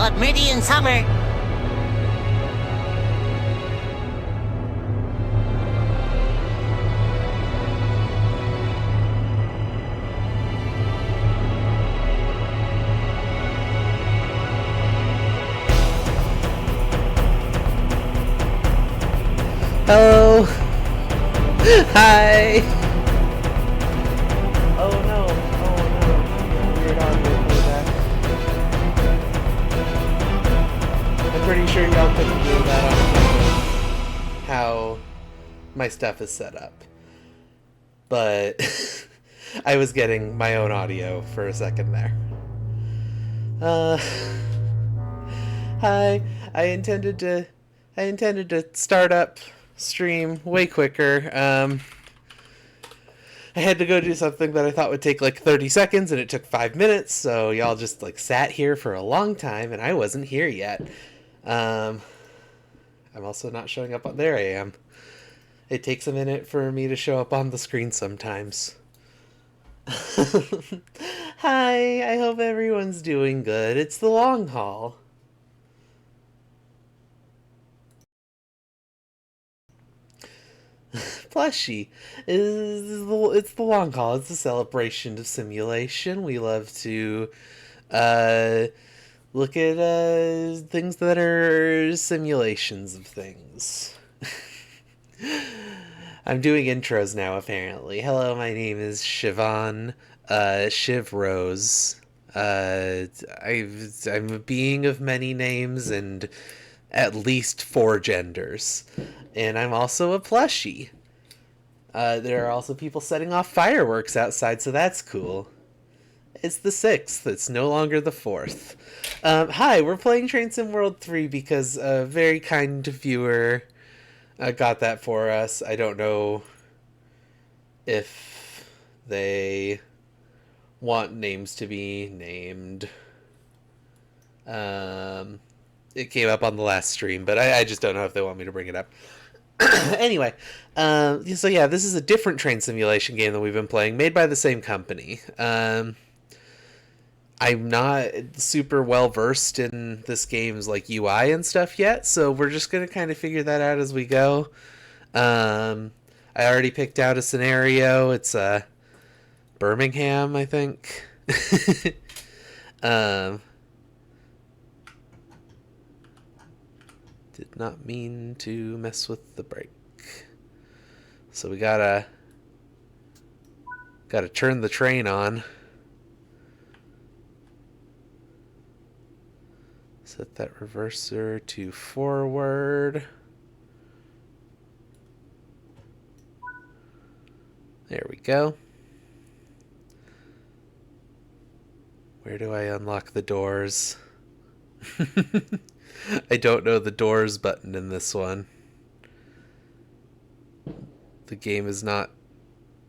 but Middy and Summer. Hello. Hi. Oh no, weird audio playback. I'm pretty sure y'all couldn't do that on How my stuff is set up. But I was getting my own audio for a second there. Hi. I intended to start up stream way quicker. I had to go do something that I thought would take like 30 seconds and it took 5 minutes, so y'all just like sat here for a long time and I wasn't here yet. I'm also not showing up on there I am. It takes a minute for me to show up on the screen sometimes. Hi, I hope everyone's doing good. It's the long haul. Plushie. It's the long haul. It's a celebration of simulation. We love to look at things that are simulations of things. I'm doing intros now, apparently. Hello, my name is Siobhan, Shiv Rose. I'm a being of many names and at least 4 genders. And I'm also a plushie. There are also people setting off fireworks outside, so that's cool. It's the 6th. It's no longer the 4th. Hi, we're playing Train Sim World 3 because a very kind viewer got that for us. I don't know if they want names to be named. It came up on the last stream, but I just don't know if they want me to bring it up. Anyway, so yeah, this is a different train simulation game that we've been playing, made by the same company. I'm not super well versed in this game's like UI and stuff yet, so we're just gonna kind of figure that out as we go. I already picked out a scenario. It's Birmingham, I think. Did not mean to mess with the brake. So we gotta turn the train on. Set that reverser to forward. There we go. Where do I unlock the doors? I don't know the doors button in this one. The game is not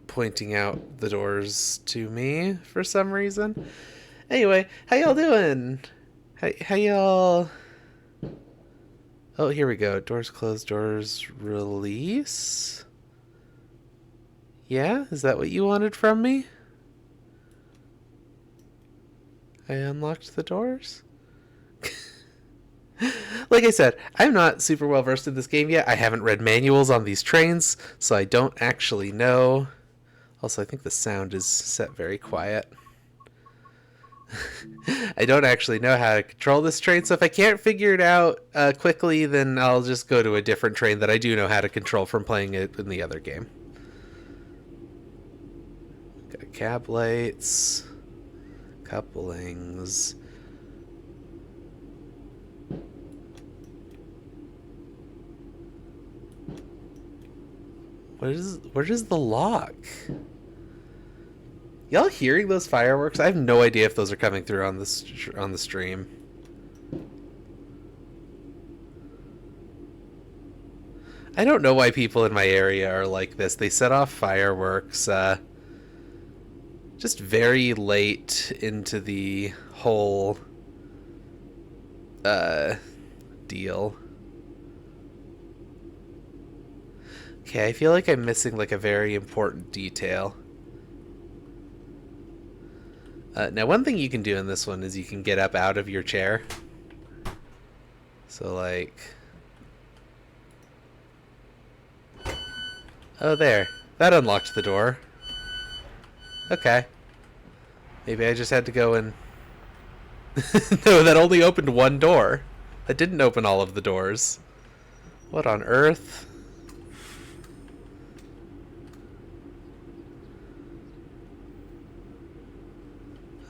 pointing out the doors to me for some reason. Anyway, how y'all doing? How y'all... Oh, here we go. Doors close, doors release. Yeah? Is that what you wanted from me? I unlocked the doors? Like I said, I'm not super well versed in this game yet. I haven't read manuals on these trains, so I don't actually know. Also, I think the sound is set very quiet. I don't actually know how to control this train, so if I can't figure it out quickly, then I'll just go to a different train that I do know how to control from playing it in the other game. Got cab lights, couplings. What is the lock? Y'all hearing those fireworks? I have no idea if those are coming through on the stream. I don't know why people in my area are like this. They set off fireworks just very late into the whole deal. Okay, I feel like I'm missing like a very important detail. Now, one thing you can do in this one is you can get up out of your chair. So, like... Oh, there. That unlocked the door. Okay. Maybe I just had to go and... No, that only opened one door. That didn't open all of the doors. What on earth?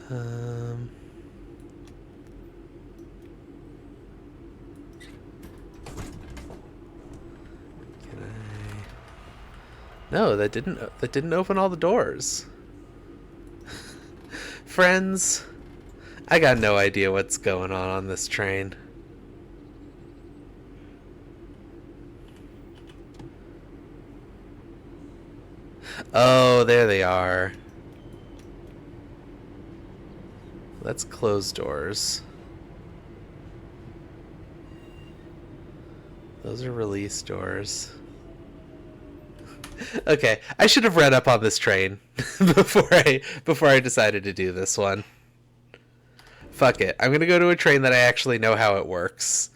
Um... Can I... No, that didn't open all the doors. Friends, I got no idea what's going on this train. Oh, there they are. Let's close doors. Those are release doors. Okay, I should have read up on this train before I decided to do this one. Fuck it. I'm gonna go to a train that I actually know how it works.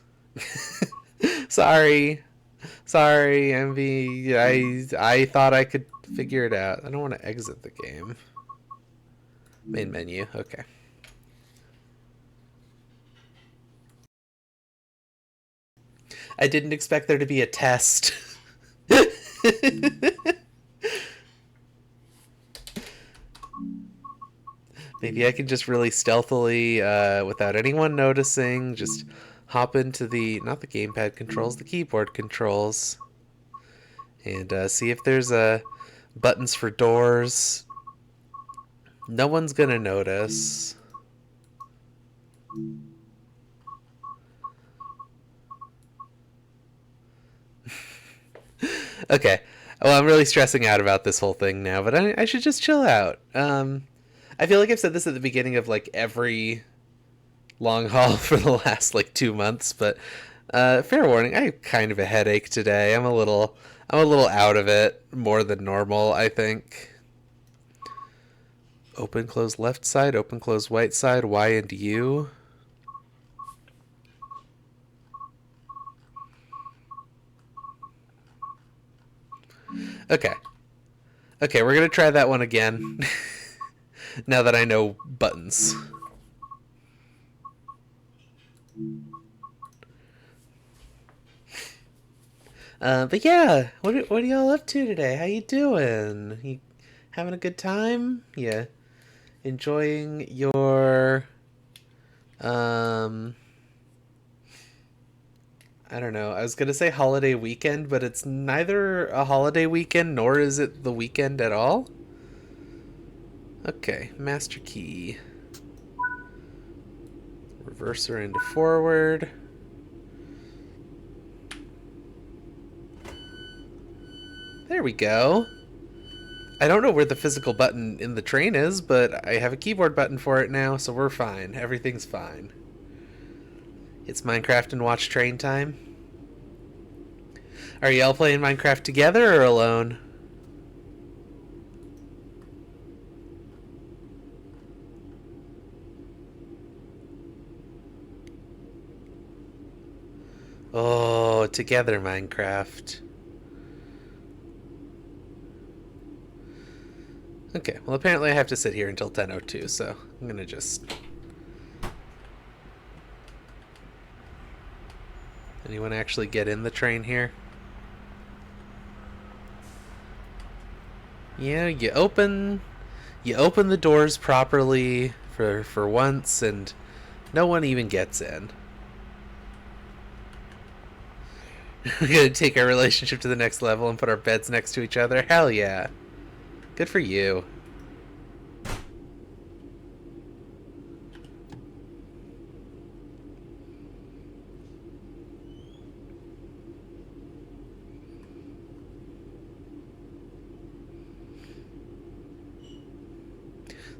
Sorry. Sorry, Envy. I thought I could figure it out. I don't want to exit the game. Main menu. Okay. I didn't expect there to be a test. Maybe I can just really stealthily, without anyone noticing, just hop into not the gamepad controls, the keyboard controls, and see if there's buttons for doors. No one's gonna notice. Okay. Well, I'm really stressing out about this whole thing now, but I should just chill out. I feel like I've said this at the beginning of like every long haul for the last like 2 months, but fair warning, I have kind of a headache today. I'm a little out of it more than normal, I think. Open, close left side, open, close right side, Y and U. Okay. Okay, we're gonna try that one again. Now that I know buttons. But yeah, what are y'all up to today? How you doing? You having a good time? Yeah, enjoying your um I don't know. I was gonna say holiday weekend, but it's neither a holiday weekend nor is it the weekend at all. Okay, master key. Reverser into forward. There we go. I don't know where the physical button in the train is, but I have a keyboard button for it now, so we're fine. Everything's fine. It's Minecraft and watch train time. Are y'all playing Minecraft together or alone? Oh, together Minecraft. Okay, well apparently I have to sit here until 10:02, so I'm gonna just... Anyone actually get in the train here? Yeah, you open the doors properly for once, and no one even gets in. We're gonna take our relationship to the next level and put our beds next to each other. Hell yeah. Good for you.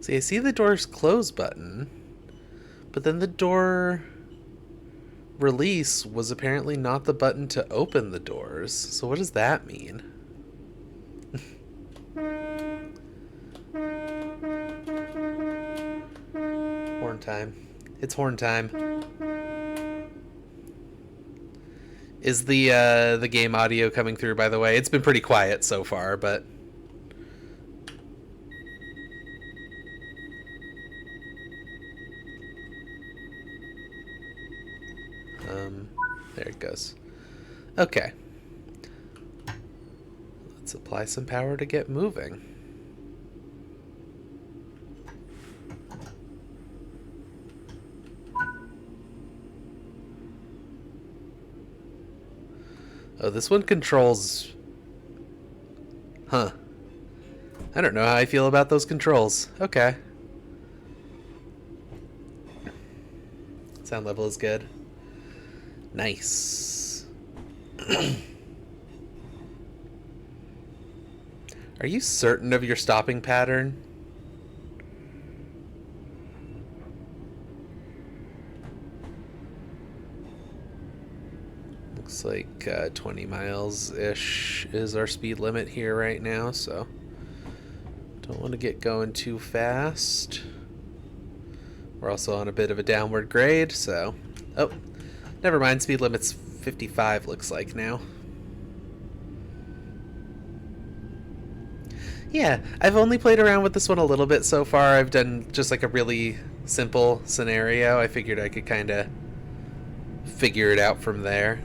See, I see the door's close button, but then the door release was apparently not the button to open the doors. So what does that mean? Horn time. It's horn time. Is the game audio coming through, by the way? It's been pretty quiet so far, but there it goes. Okay. Let's apply some power to get moving. Oh, this one controls... Huh. I don't know how I feel about those controls. Okay. Sound level is good. Nice. Are you certain of your stopping pattern? Looks like 20 miles-ish is our speed limit here right now, so don't want to get going too fast. We're also on a bit of a downward grade, so... Oh, never mind, speed limit's 55 looks like now. Yeah, I've only played around with this one a little bit so far. I've done just like a really simple scenario. I figured I could kind of figure it out from there.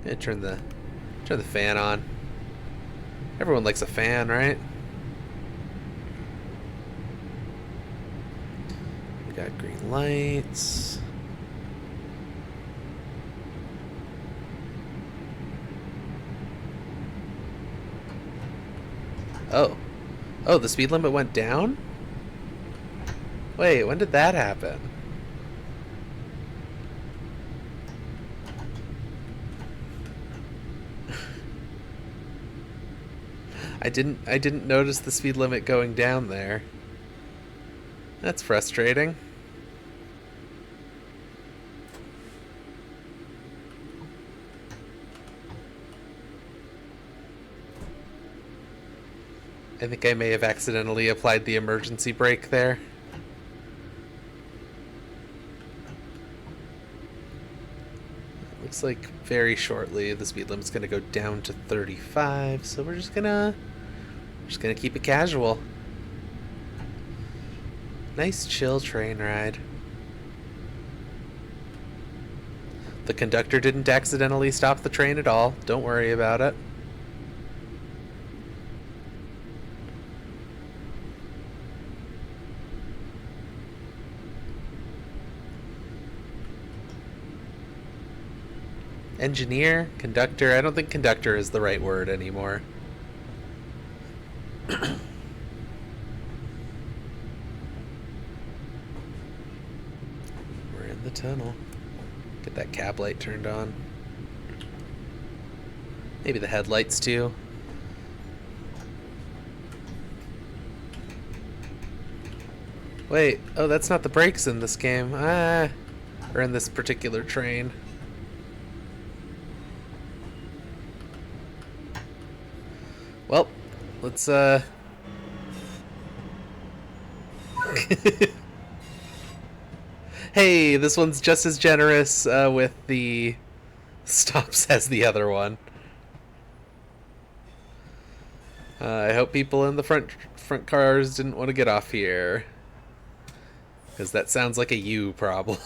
Yeah, turn the fan on. Everyone likes a fan, right? We got green lights. Oh. Oh, the speed limit went down? Wait, when did that happen? I didn't notice the speed limit going down there. That's frustrating. I think I may have accidentally applied the emergency brake there. Looks like very shortly the speed limit's gonna go down to 35, so we're just gonna keep it casual. Nice chill train ride. The conductor didn't accidentally stop the train at all. Don't worry about it. Engineer? Conductor? I don't think conductor is the right word anymore. We're in the tunnel. Get that cab light turned on. Maybe the headlights too. Wait, oh, that's not the brakes in this game. Or in this particular train. Well, let's Hey, this one's just as generous with the stops as the other one. I hope people in the front cars didn't want to get off here, because that sounds like a you problem.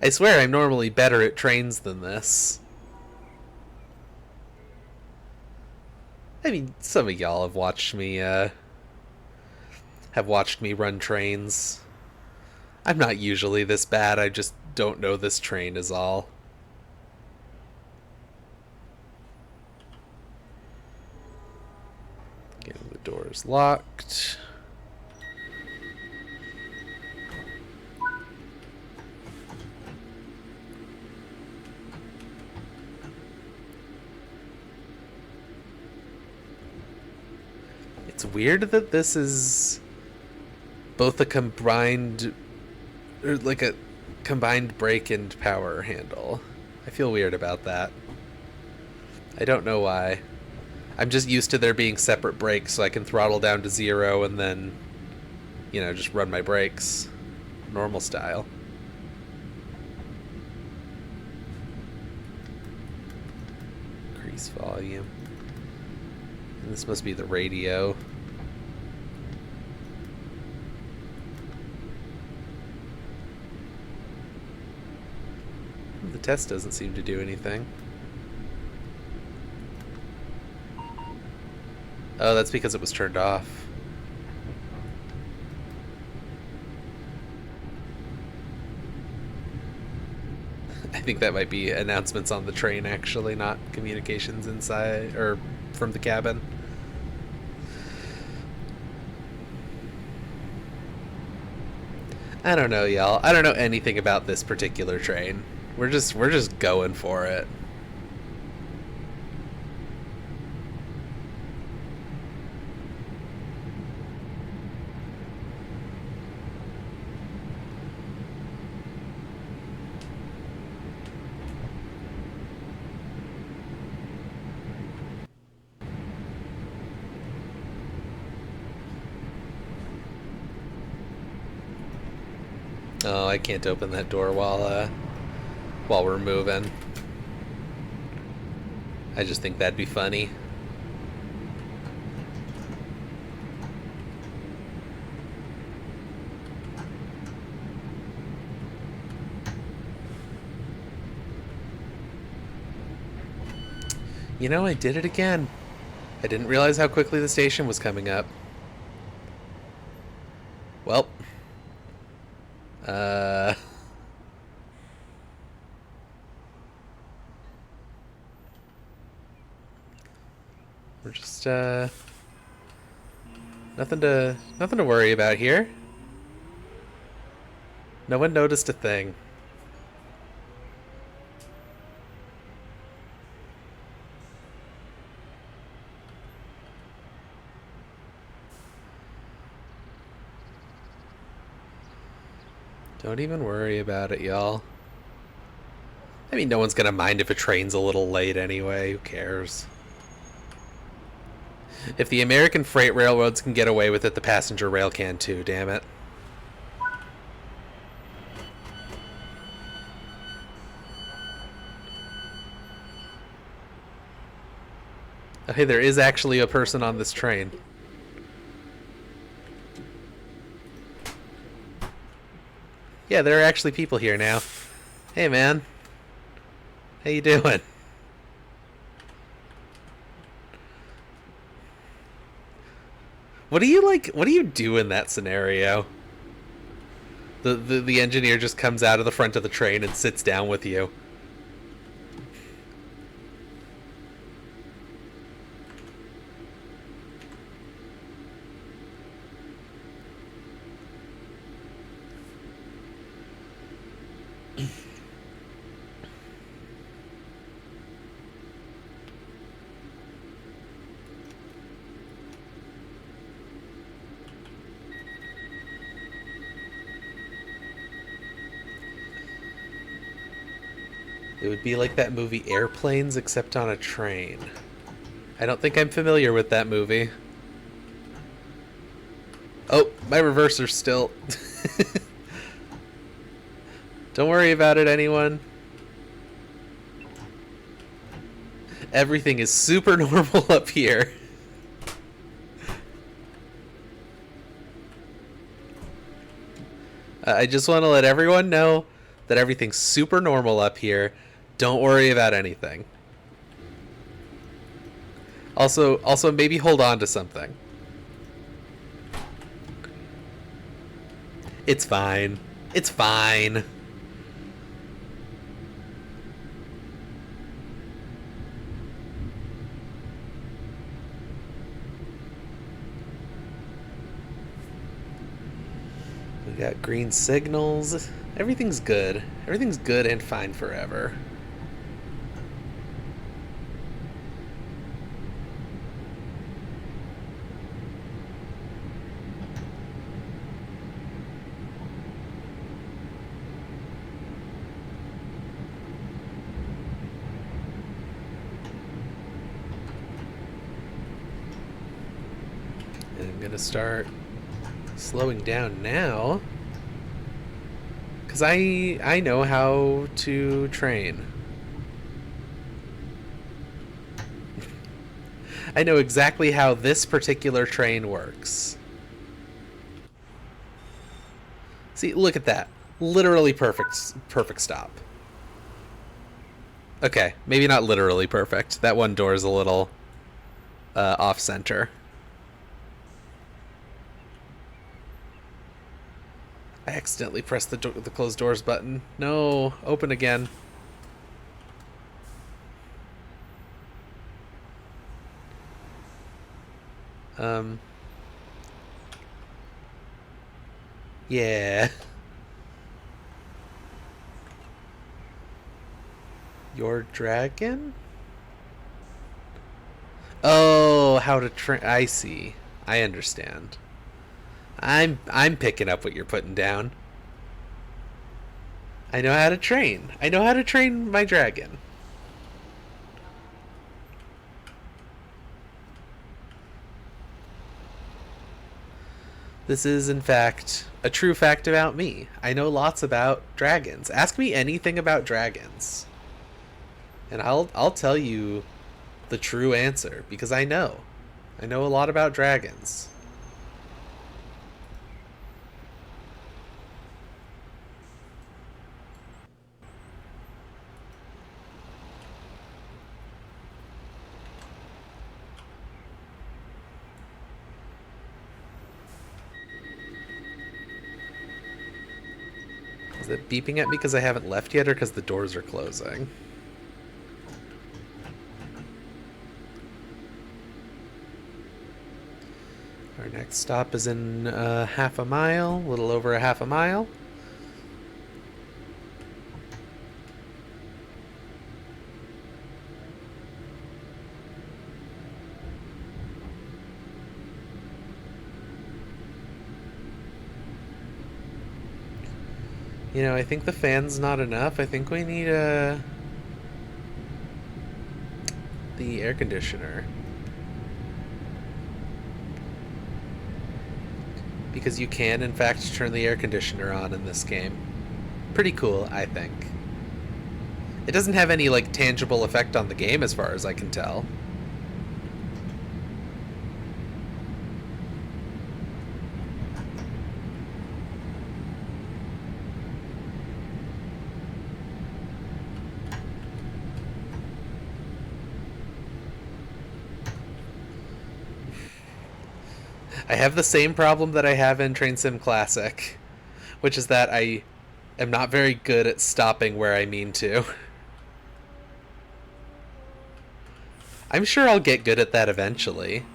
I swear I'm normally better at trains than this. I mean, some of y'all have watched me run trains. I'm not usually this bad, I just don't know this train is all. Getting the doors locked. It's weird that this is both a combined, or like a combined brake and power handle. I feel weird about that. I don't know why. I'm just used to there being separate brakes, so I can throttle down to 0 and then, just run my brakes normal style. Increase volume. And this must be the radio. The test doesn't seem to do anything. Oh, that's because it was turned off. I think that might be announcements on the train, actually, not communications inside or from the cabin. I don't know, y'all. I don't know anything about this particular train. We're just going for it. Oh, I can't open that door while we're moving. I just think that'd be funny. I did it again. I didn't realize how quickly the station was coming up. Well, we're just nothing to worry about here. No one noticed a thing. Don't even worry about it, y'all. I mean, no one's gonna mind if a train's a little late anyway. Who cares? If the American freight railroads can get away with it, the passenger rail can too, damn it. Oh, hey, there is actually a person on this train. Yeah, there are actually people here now. Hey, man. How you doing? What do you do in that scenario? The engineer just comes out of the front of the train and sits down with you. It would be like that movie Airplanes, except on a train. I don't think I'm familiar with that movie. Oh, my reverser's still. Don't worry about it, anyone. Everything is super normal up here. I just want to let everyone know that everything's super normal up here. Don't worry about anything. Also maybe hold on to something. It's fine. It's fine. We got green signals. Everything's good. Everything's good and fine forever. gonna start slowing down now. Because I know how to train. I know exactly how this particular train works. See, look at that. Literally perfect stop. Okay, maybe not literally perfect. That one door is a little off center. I accidentally pressed the closed doors button. No, open again. Um. Yeah. Your dragon? Oh, how to train. I see. I understand. I'm picking up what you're putting down. I know how to train. I know how to train my dragon. This is, in fact, a true fact about me. I know lots about dragons. Ask me anything about dragons, and I'll tell you the true answer because I know. I know a lot about dragons. Is it beeping at me because I haven't left yet or because the doors are closing? Our next stop is in half a mile, a little over a half a mile. You know, I think the fan's not enough. I think we need the air conditioner. Because you can, in fact, turn the air conditioner on in this game. Pretty cool, I think. It doesn't have any, like, tangible effect on the game as far as I can tell. I have the same problem that I have in Train Sim Classic, which is that I am not very good at stopping where I mean to. I'm sure I'll get good at that eventually.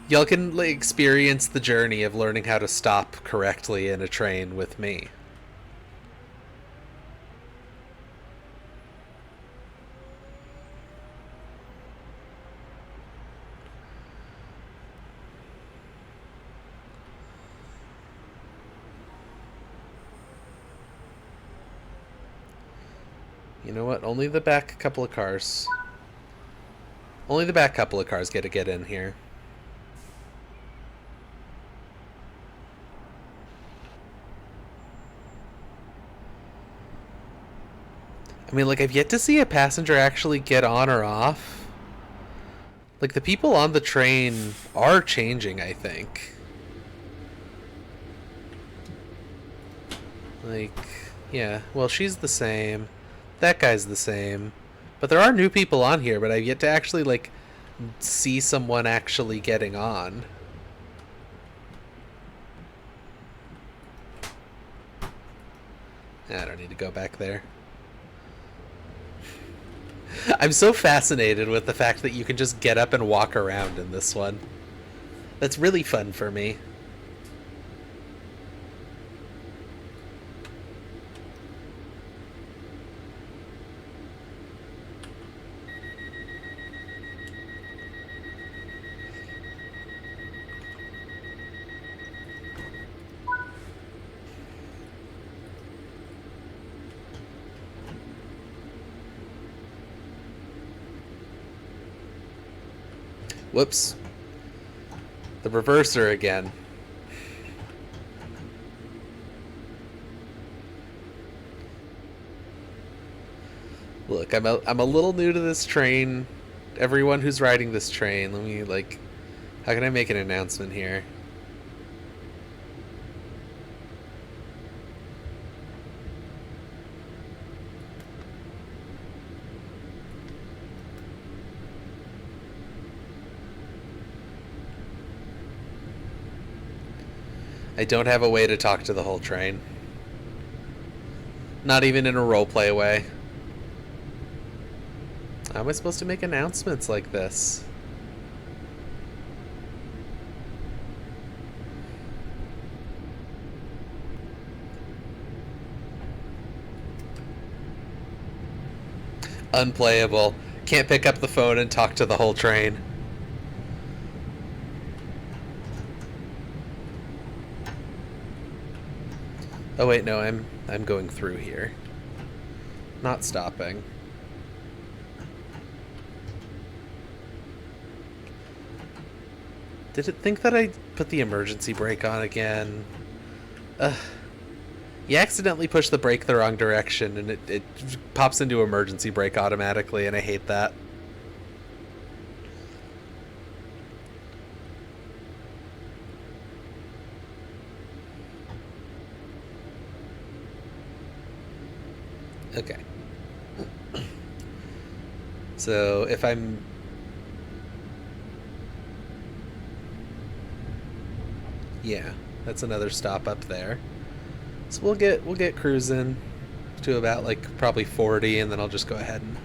Y'all can like, experience the journey of learning how to stop correctly in a train with me. You know what? Only the back couple of cars. Only the back couple of cars get to get in here. I mean, like, I've yet to see a passenger actually get on or off. Like, the people on the train are changing, I think. Like, yeah, well, she's the same. That guy's the same. But there are new people on here, but I've yet to actually, like, see someone actually getting on. I don't need to go back there. I'm so fascinated with the fact that you can just get up and walk around in this one. That's really fun for me. Whoops. The reverser again. Look, I'm a little new to this train. Everyone who's riding this train, let me, like, how can I make an announcement here? I don't have a way to talk to the whole train. Not even in a roleplay way. How am I supposed to make announcements like this? Unplayable. Can't pick up the phone and talk to the whole train. Oh wait, no, I'm going through here. Not stopping. Did it think that I put the emergency brake on again? Ugh. You accidentally push the brake the wrong direction and it pops into emergency brake automatically, and I hate that. Okay. So if I'm... Yeah, that's another stop up there. So we'll get cruising to about, like, probably 40, and then I'll just go ahead and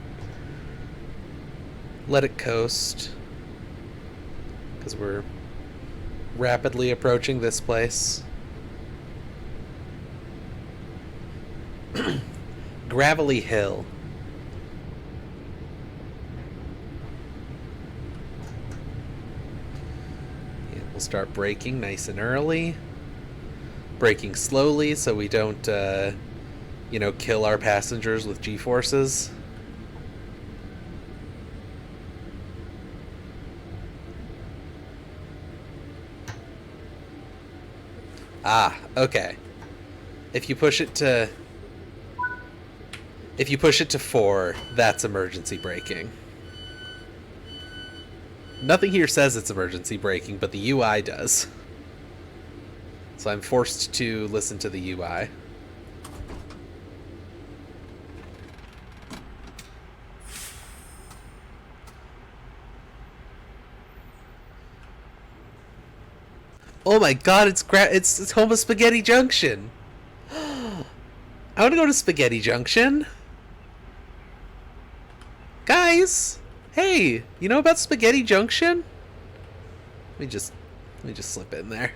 let it coast, because we're rapidly approaching this place. Gravelly hill. And we'll start braking nice and early. Braking slowly so we don't, kill our passengers with G-forces. Ah, okay. If you push it to 4, that's emergency braking. Nothing here says it's emergency braking, but the UI does. So I'm forced to listen to the UI. Oh my god, it's home of Spaghetti Junction. I want to go to Spaghetti Junction. Guys, hey, you know about Spaghetti Junction? Let me just slip in there.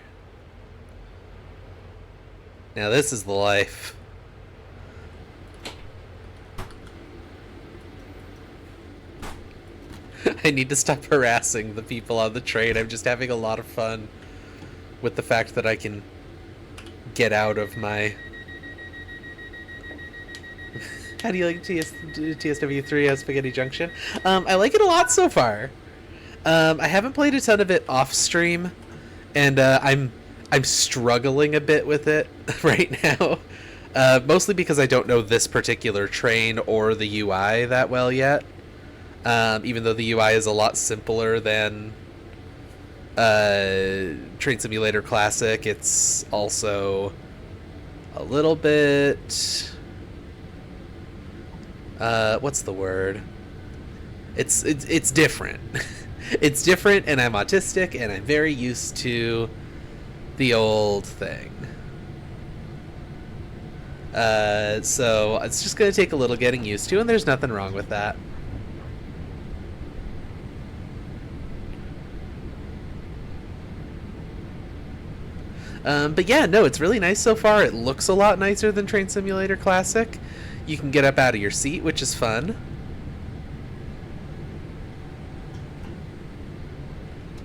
Now this is the life. I need to stop harassing the people on the train. I'm just having a lot of fun with the fact that I can get out of my... How do you like TSW3 at Spaghetti Junction? I like it a lot so far. I haven't played a ton of it off stream, and I'm struggling a bit with it right now. Mostly because I don't know this particular train or the UI that well yet. Even though the UI is a lot simpler than Train Simulator Classic, it's also a little bit... what's the word? It's different. It's different, and I'm autistic, and I'm very used to the old thing. So it's just going to take a little getting used to, and there's nothing wrong with that. But yeah, no, it's really nice so far. It looks a lot nicer than Train Simulator Classic. You can get up out of your seat, which is fun.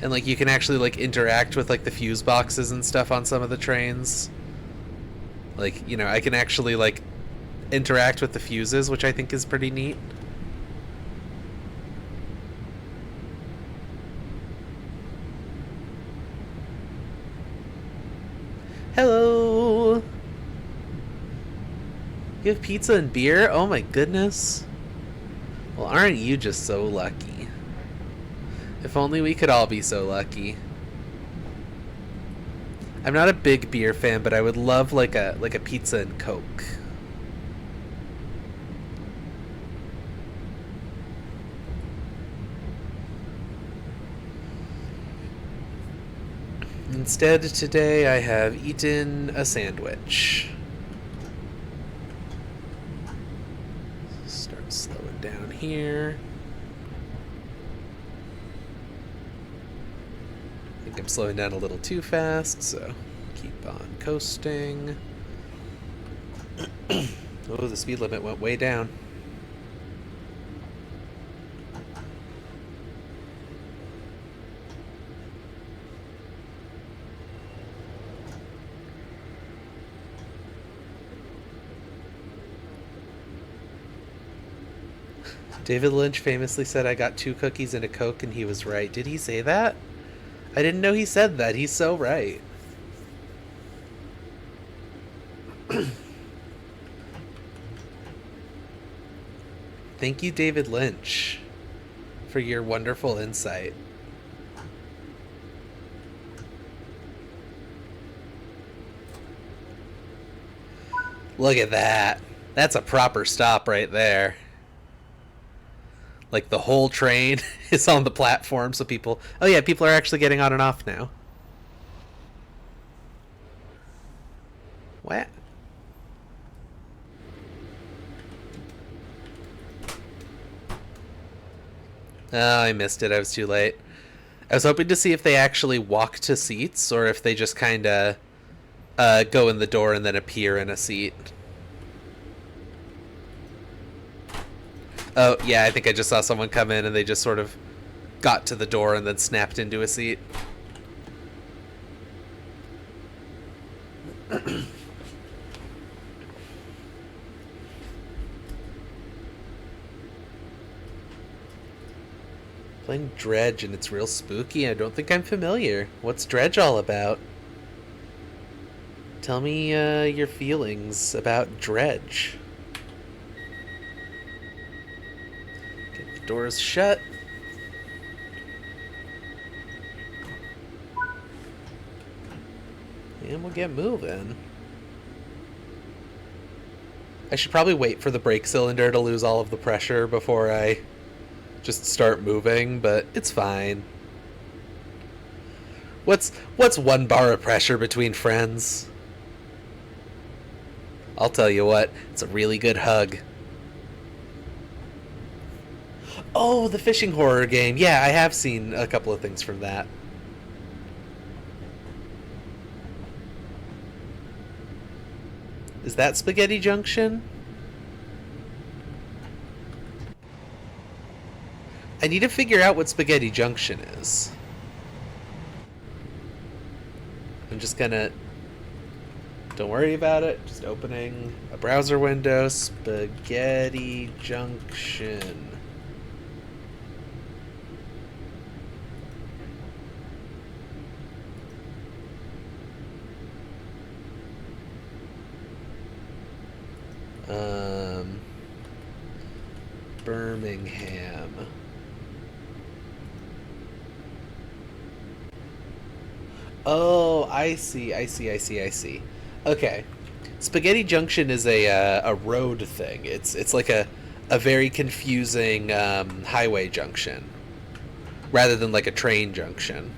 And, like, you can actually, like, interact with, like, the fuse boxes and stuff on some of the trains. Like, you know, I can actually, like, interact with the fuses, which I think is pretty neat. You have pizza and beer? Oh my goodness. Well, aren't you just so lucky? If only we could all be so lucky. I'm not a big beer fan, but I would love like a pizza and Coke. Instead, today I have eaten a sandwich. Start slowing down here. I think I'm slowing down a little too fast, so keep on coasting. Oh, the speed limit went way down. David Lynch famously said I got 2 cookies and a Coke, and he was right. Did he say that? I didn't know he said that. He's so right. Thank you, David Lynch, for your wonderful insight. Look at that. That's a proper stop right there. Like the whole train is on the platform, so people. Oh, yeah, people are actually getting on and off now. What? Oh, I missed it. I was too late. I was hoping to see if they actually walk to seats or if they just kind of go in the door and then appear in a seat. Oh, yeah, I think I just saw someone come in and they just sort of got to the door and then snapped into a seat. Playing Dredge and it's real spooky. I don't think I'm familiar. What's Dredge all about? Tell me your feelings about Dredge. Get the doors shut. And we'll get moving. I should probably wait for the brake cylinder to lose all of the pressure before I just start moving, but it's fine. What's 1 bar of pressure between friends? I'll tell you what, it's a really good hug. Oh, the fishing horror game. Yeah, I have seen a couple of things from that. Is that Spaghetti Junction? I need to figure out what Spaghetti Junction is. I'm just gonna... Don't worry about it. Just opening a browser window. Spaghetti Junction. Birmingham. Oh, I see. Okay. Spaghetti Junction is a road thing. It's like a very confusing highway junction rather than like a train junction.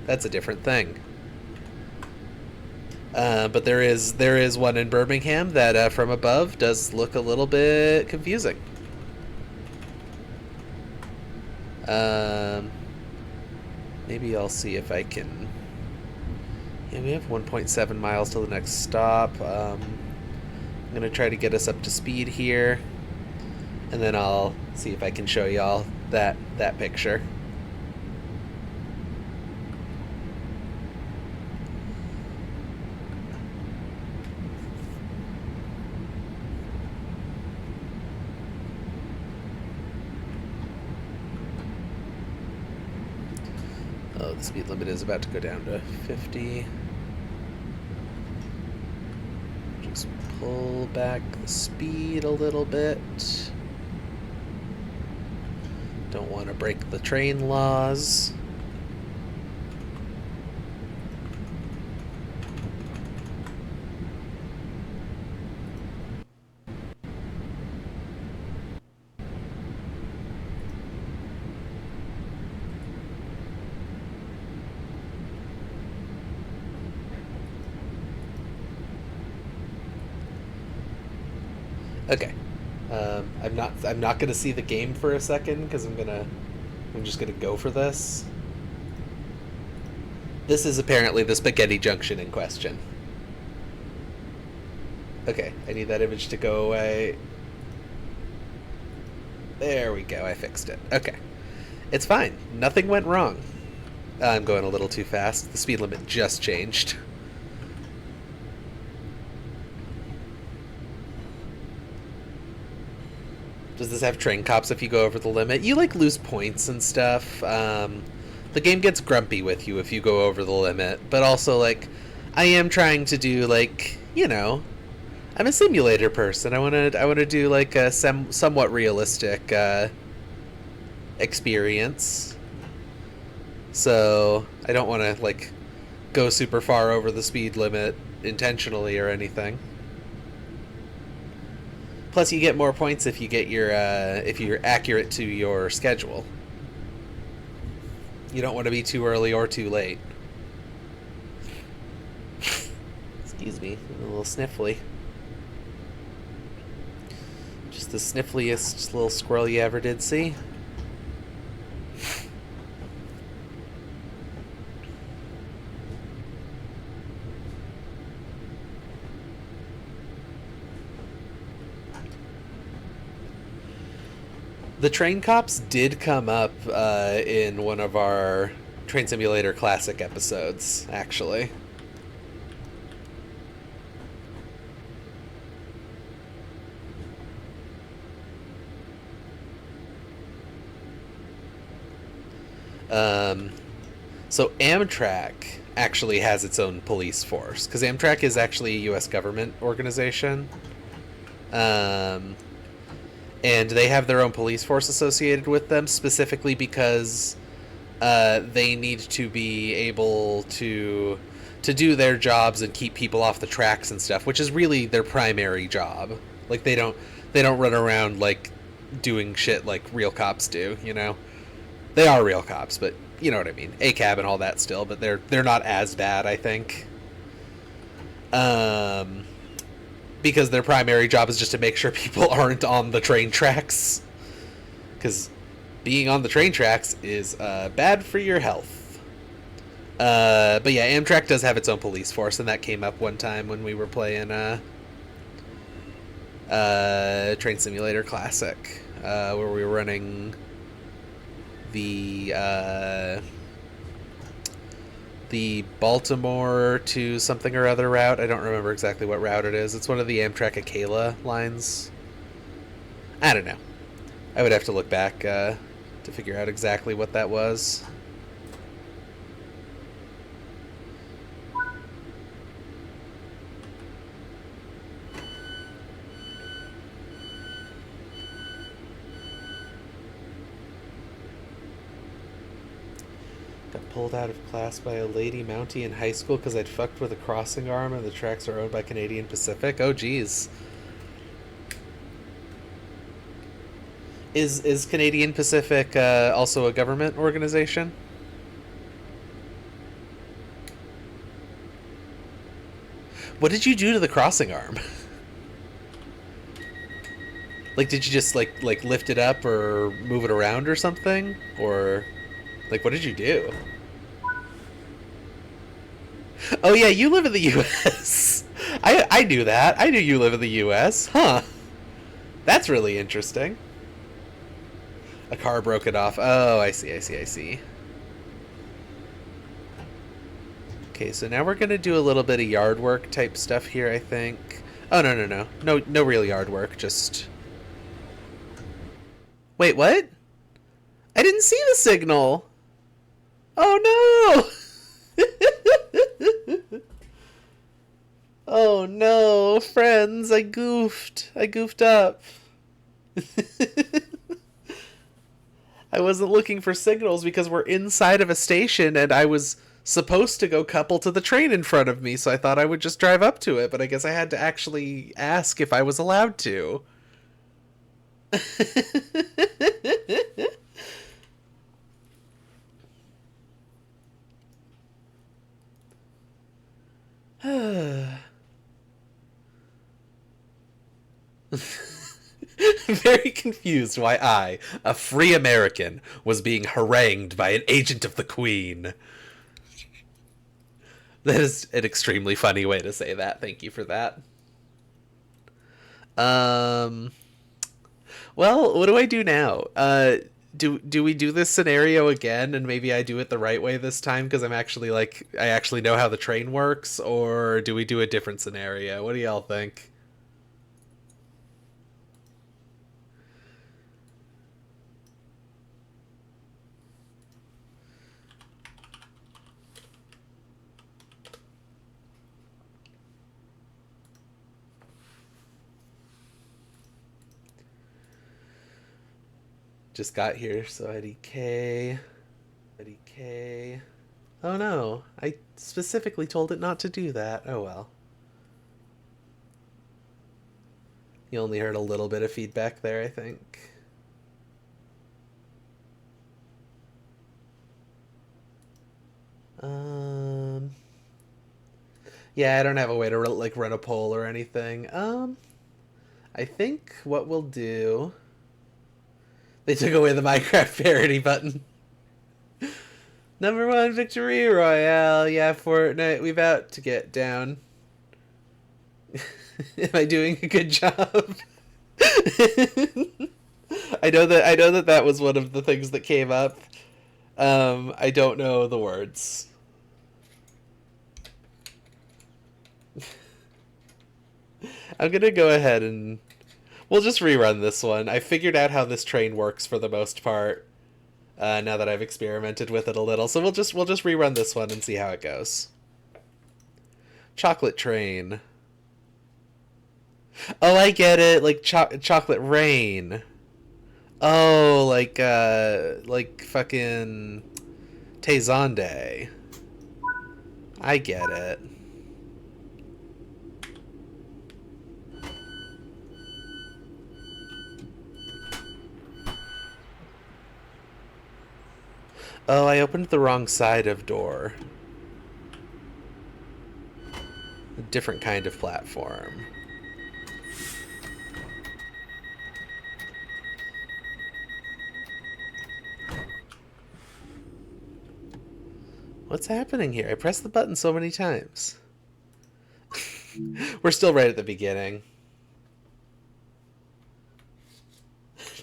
That's a different thing. But there is one in Birmingham that from above does look a little bit confusing. Maybe I'll see if I can... Yeah, we have 1.7 miles till the next stop. I'm going to try to get us up to speed here. And then I'll see if I can show y'all that picture. Oh, the speed limit is about to go down to 50. Just pull back the speed a little bit. Don't want to break the train laws. Okay. I'm not gonna see the game for a second because I'm just gonna go for this. This is apparently the spaghetti junction in question. Okay, I need that image to go away. There we go, I fixed it. Okay. It's fine. Nothing went wrong. I'm going a little too fast. The speed limit just changed. Does this have train cops if you go over the limit? You, like, lose points and stuff. The game gets grumpy with you if you go over the limit. But also, like, I am trying to do, like, you know, I'm a simulator person. I wanna do, like, a somewhat realistic, experience. So, I don't want to, like, go super far over the speed limit intentionally or anything. Plus, you get more points if you get your if you're accurate to your schedule. You don't want to be too early or too late. Excuse me, I'm a little sniffly. Just the sniffliest little squirrel you ever did see. The train cops did come up in one of our Train Simulator Classic episodes, actually. So Amtrak actually has its own police force, because Amtrak is actually a U.S. government organization. And they have their own police force associated with them, specifically because they need to be able to do their jobs and keep people off the tracks and stuff, which is really their primary job. Like they don't run around like doing shit like real cops do, you know. They are real cops, but you know what I mean. ACAB and all that still, but they're not as bad, I think. Because their primary job is just to make sure people aren't on the train tracks. Because being on the train tracks is bad for your health. But yeah, Amtrak does have its own police force, and that came up one time when we were playing Train Simulator Classic, where we were running the Baltimore to something or other route. I don't remember exactly what route it is. It's one of the Amtrak Acela lines. I don't know. I would have to look back to figure out exactly what that was. Got pulled out of class by a lady Mountie in high school because I'd fucked with a crossing arm and the tracks are owned by Canadian Pacific. Oh, geez. Is Canadian Pacific also a government organization? What did you do to the crossing arm? Like, did you just like lift it up or move it around or something? Or like, what did you do? Oh yeah, you live in the U.S. I knew that. I knew you live in the U.S. Huh. That's really interesting. A car broke it off. Oh, I see. Okay, so now we're gonna do a little bit of yard work type stuff here, I think. Oh, no. No real yard work, just... Wait, what? I didn't see the signal! Oh, no! Oh no, friends, I goofed. I goofed up. I wasn't looking for signals because we're inside of a station and I was supposed to go couple to the train in front of me, so I thought I would just drive up to it, but I guess I had to actually ask if I was allowed to. Very confused why I, a free American, was being harangued by an agent of the Queen. That is an extremely funny way to say that. Thank you for that. Um. Well, what do I do now? Do we do this scenario again, and maybe I do it the right way this time because I actually know how the train works, or do we do a different scenario? What do y'all think? Just got here, so IDK. IDK. Oh no, I specifically told it not to do that. Oh well. You only heard a little bit of feedback there, I think. Um. Yeah, I don't have a way to like run a poll or anything. I think what we'll do. They took away the Minecraft parody button. Number one victory royale. Yeah, Fortnite, we about to get down. Am I doing a good job? I know that that was one of the things that came up. I don't know the words. I'm gonna go ahead and we'll just rerun this one. I figured out how this train works for the most part. Now that I've experimented with it a little, so we'll just rerun this one and see how it goes. Chocolate train. Oh, I get it. Like chocolate rain. Oh, like fucking Tezonde. I get it. Oh, I opened the wrong side of door. A different kind of platform. What's happening here? I pressed the button so many times. We're still right at the beginning.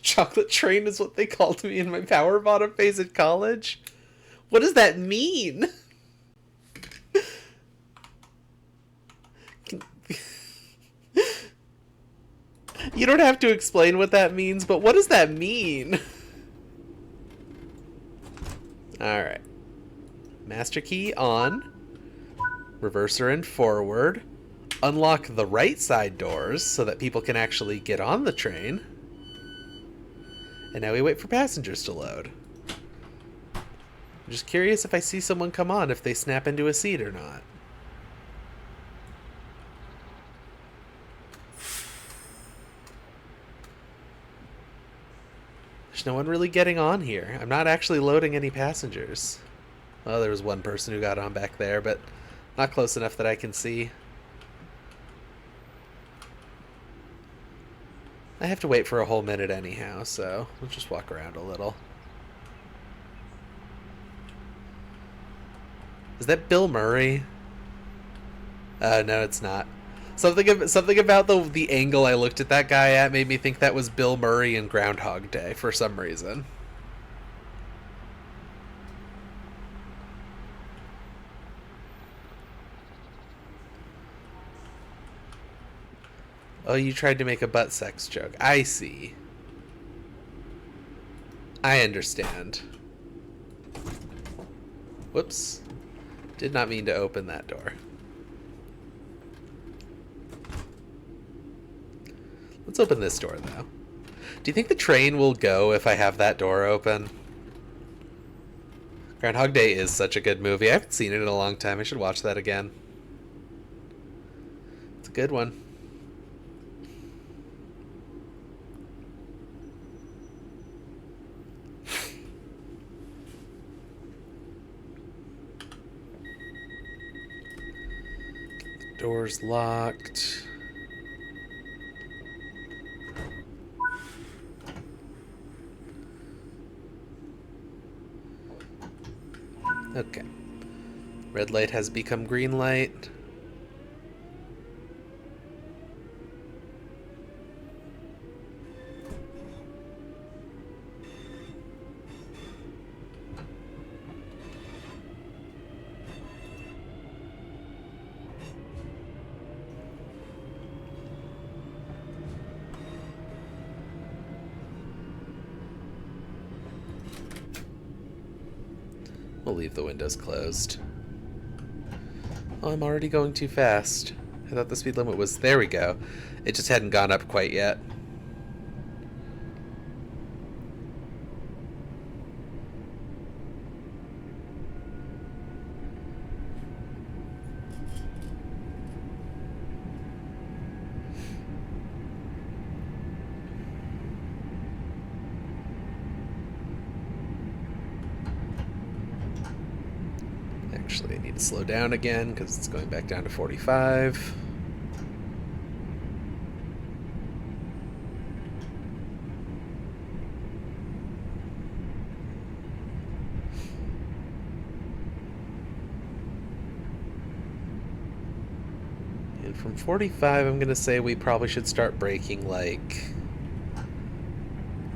Chocolate train is what they called me in my power bottom phase at college. What does that mean? You don't have to explain what that means, but what does that mean? Alright. Master key on. Reverser and forward. Unlock the right side doors so that people can actually get on the train. And now we wait for passengers to load. I'm just curious if I see someone come on, if they snap into a seat or not. There's no one really getting on here. I'm not actually loading any passengers. Well, there was one person who got on back there, but not close enough that I can see. I have to wait for a whole minute anyhow, so we'll just walk around a little. Is that Bill Murray? No, it's not. Something about the angle I looked at that guy at made me think that was Bill Murray in Groundhog Day for some reason. Oh, you tried to make a butt sex joke. I see. I understand. Whoops. Did not mean to open that door. Let's open this door, though. Do you think the train will go if I have that door open? Groundhog Day is such a good movie. I haven't seen it in a long time. I should watch that again. It's a good one. Door's locked. Okay. Red light has become green light. We'll leave the windows closed. Oh, I'm already going too fast. I thought the speed limit was... There we go. It just hadn't gone up quite yet. Actually, I need to slow down again because it's going back down to 45. And from 45, I'm going to say we probably should start braking like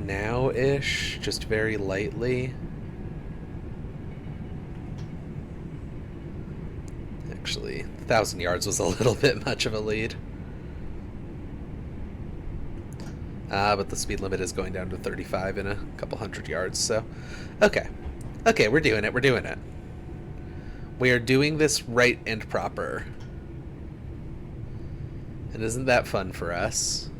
now-ish, just very lightly. Actually, 1,000 yards was a little bit much of a lead. But the speed limit is going down to 35 in a couple hundred yards, so... Okay. Okay, we're doing it, we're doing it. We are doing this right and proper. And isn't that fun for us?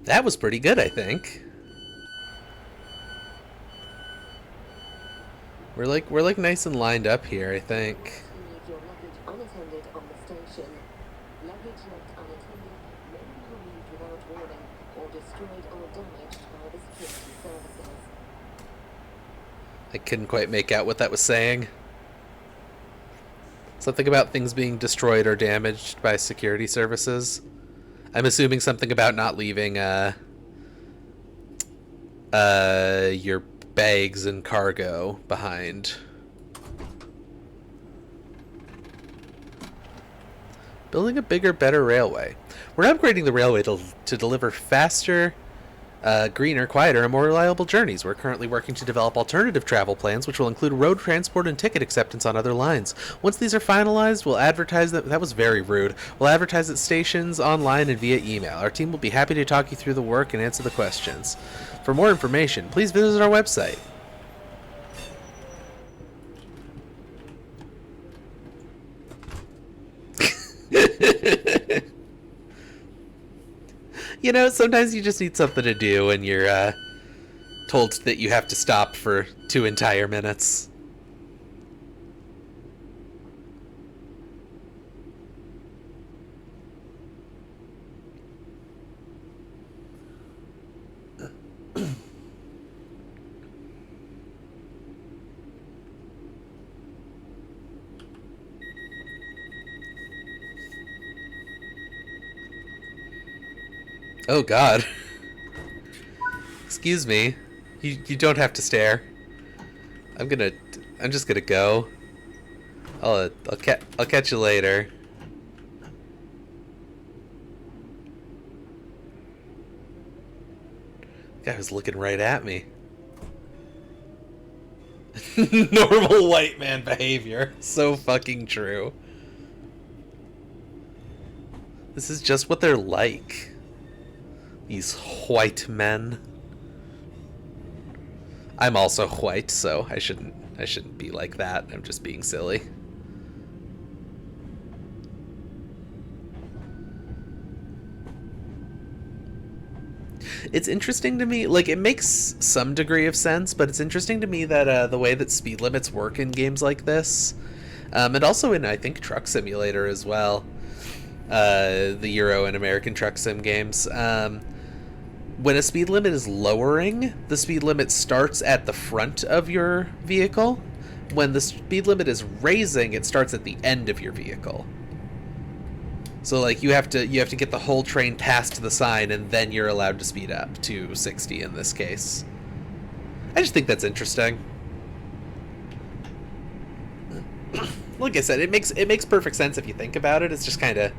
That was pretty good, I think. We're like nice and lined up here, I think. Leave your luggage unattended on the station. Luggage left unattended may be removed without warning or destroyed or damaged by the security services. I couldn't quite make out what that was saying. Something about things being destroyed or damaged by security services. I'm assuming something about not leaving your bags and cargo behind. Building a bigger, better railway. We're upgrading the railway to deliver faster, greener, quieter, and more reliable journeys. We're currently working to develop alternative travel plans, which will include road transport and ticket acceptance on other lines. Once these are finalized, we'll advertise them. That was very rude. We'll advertise at stations, online, and via email. Our team will be happy to talk you through the work and answer the questions. For more information, please visit our website. You know, sometimes you just need something to do and you're told that you have to stop for 2 entire minutes. Oh God. Excuse me. You don't have to stare. I'm just gonna go. I'll catch you later. Guy was looking right at me. Normal white man behavior. So fucking true. This is just what they're like. These white men. I'm also white, so I shouldn't be like that. I'm just being silly. It's interesting to me, like, it makes some degree of sense, but it's interesting to me that the way that speed limits work in games like this, and also in, I think, Truck Simulator as well, the Euro and American Truck Sim games, when a speed limit is lowering, the speed limit starts at the front of your vehicle. When the speed limit is raising, it starts at the end of your vehicle. So like you have to get the whole train past the sign, and then you're allowed to speed up to 60 in this case. I just think that's interesting. Like I said, it makes perfect sense if you think about it. It's just kind of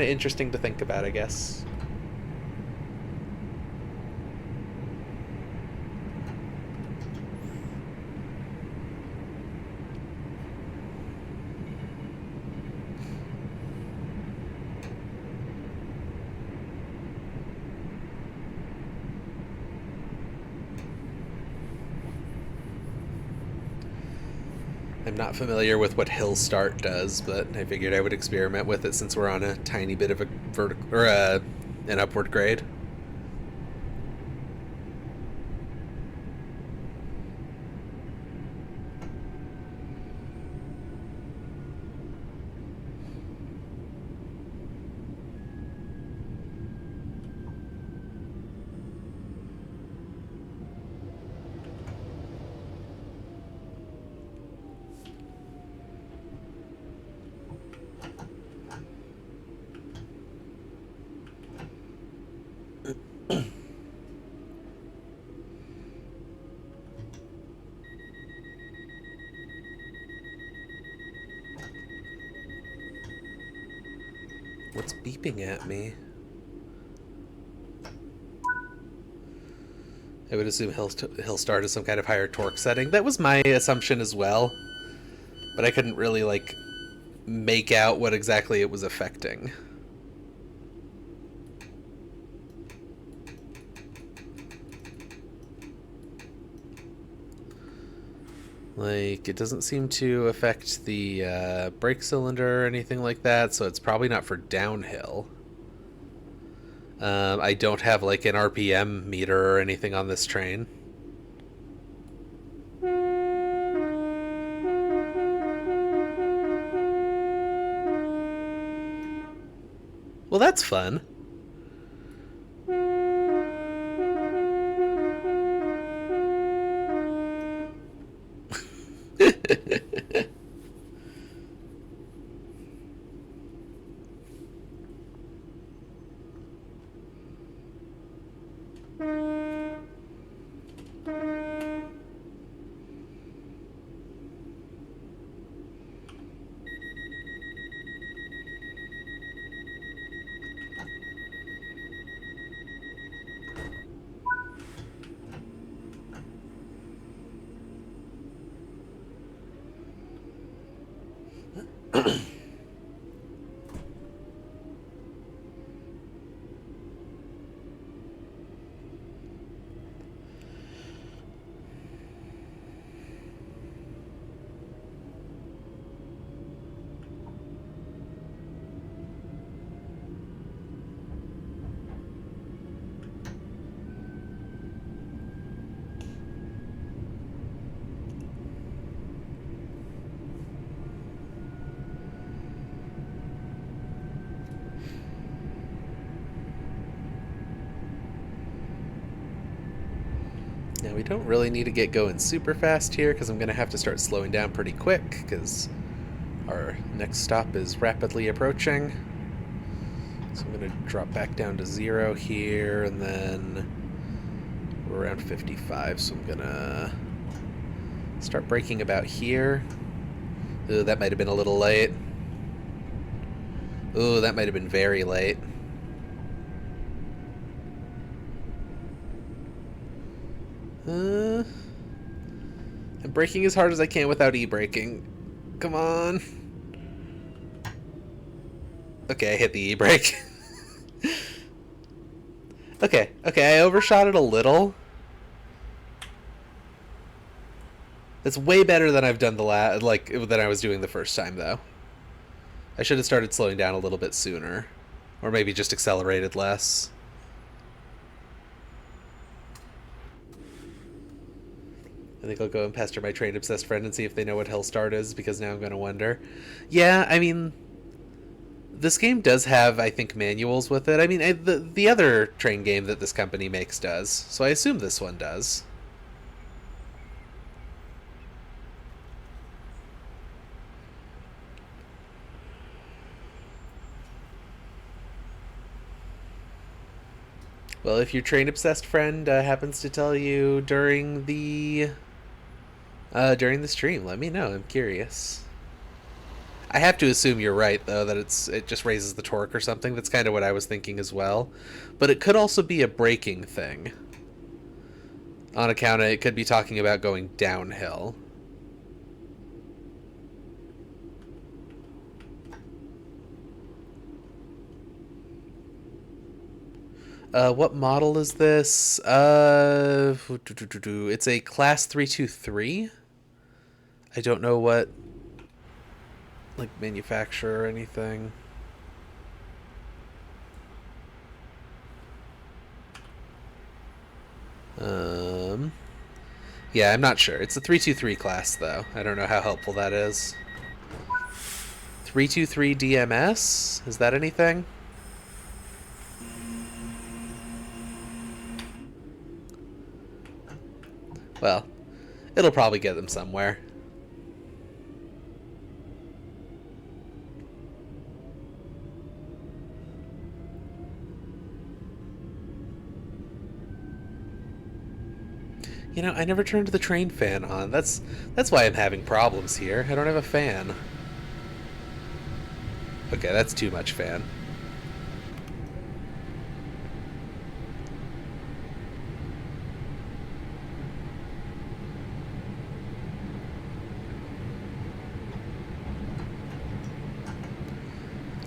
interesting to think about, I guess. I'm not familiar with what Hill Start does, but I figured I would experiment with it since we're on a tiny bit of a vertical or an upward grade. What's beeping at me? I would assume Hill Start is some kind of higher torque setting. That was my assumption as well, but I couldn't really, like, make out what exactly it was affecting. Like, it doesn't seem to affect the brake cylinder or anything like that, so it's probably not for downhill. I don't have, like, an RPM meter or anything on this train. Well, that's fun. Now, we don't really need to get going super fast here because I'm going to have to start slowing down pretty quick because our next stop is rapidly approaching. So I'm going to drop back down to 0 here, and then we're around 55, so I'm going to start braking about here. Ooh, that might have been a little late. Ooh, that might have been very late. I'm braking as hard as I can without e-braking. Come on. Okay, I hit the e-brake. Okay, I overshot it a little. It's way better than I've done than I was doing the first time, though. I should have started slowing down a little bit sooner. Or maybe just accelerated less. I think I'll go and pester my train-obsessed friend and see if they know what Hellstart is, because now I'm going to wonder. Yeah, I mean, this game does have, I think, manuals with it. I mean, the other train game that this company makes does, so I assume this one does. Well, if your train-obsessed friend happens to tell you during the stream, let me know. I'm curious. I have to assume you're right, though, that it just raises the torque or something. That's kind of what I was thinking as well. But it could also be a braking thing. On account of it could be talking about going downhill. What model is this? It's a Class 323. I don't know what, like, manufacturer or anything. Yeah, I'm not sure. It's a 323 class, though. I don't know how helpful that is. 323 DMS? Is that anything? Well, it'll probably get them somewhere. You know, I never turned the train fan on. That's why I'm having problems here. I don't have a fan. Okay, that's too much fan.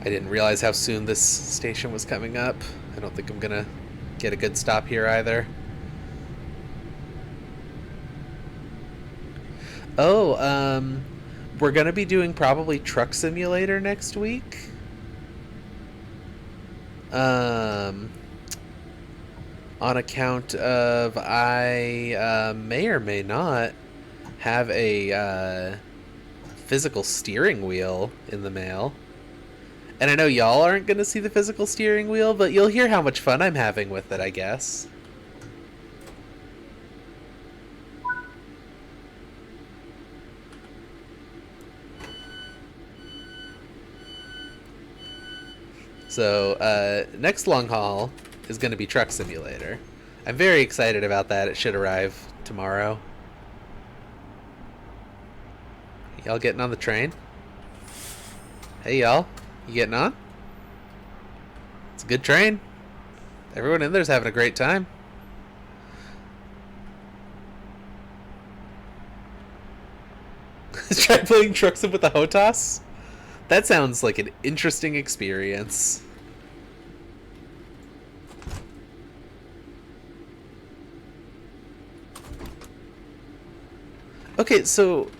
I didn't realize how soon this station was coming up. I don't think I'm gonna get a good stop here either. Oh, we're gonna be doing probably Truck Simulator next week. On account of I may or may not have a physical steering wheel in the mail. And I know y'all aren't gonna see the physical steering wheel, but you'll hear how much fun I'm having with it, I guess. So, next long haul is going to be Truck Simulator. I'm very excited about that. It should arrive tomorrow. Y'all getting on the train? Hey, y'all. You getting on? It's a good train. Everyone in there's having a great time. Try playing Truck Sim with the HOTAS? That sounds like an interesting experience. Okay, so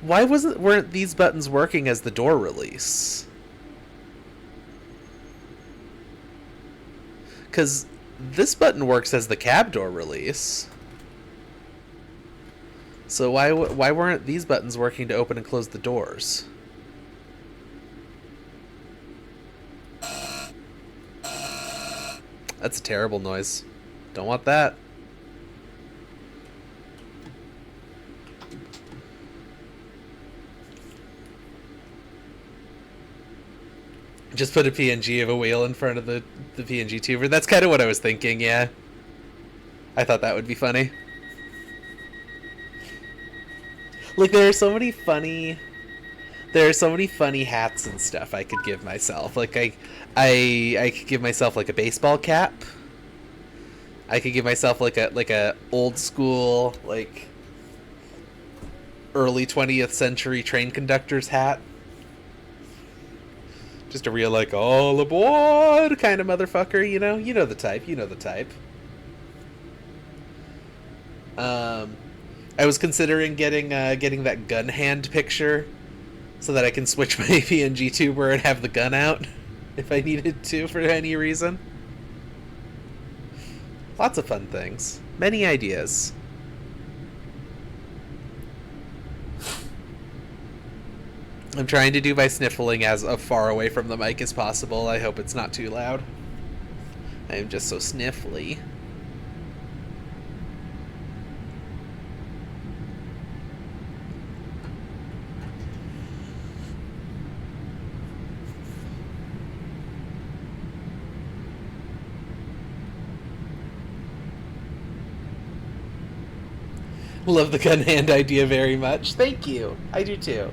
why weren't these buttons working as the door release? Because this button works as the cab door release. So why weren't these buttons working to open and close the doors? That's a terrible noise. Don't want that. Just put a PNG of a wheel in front of the PNG tuber. That's kind of what I was thinking, yeah. I thought that would be funny. Like, there are so many funny hats and stuff I could give myself. Like, I could give myself, like, a baseball cap. I could give myself, like a old school, like, early 20th century train conductor's hat. Just a real, like, all aboard kind of motherfucker, you know? You know the type. I was considering getting that gun hand picture so that I can switch my PNG tuber and have the gun out if I needed to for any reason. Lots of fun things. Many ideas. I'm trying to do my sniffling as far away from the mic as possible. I hope it's not too loud. I am just so sniffly. Love the gun hand idea very much. Thank you. I do too.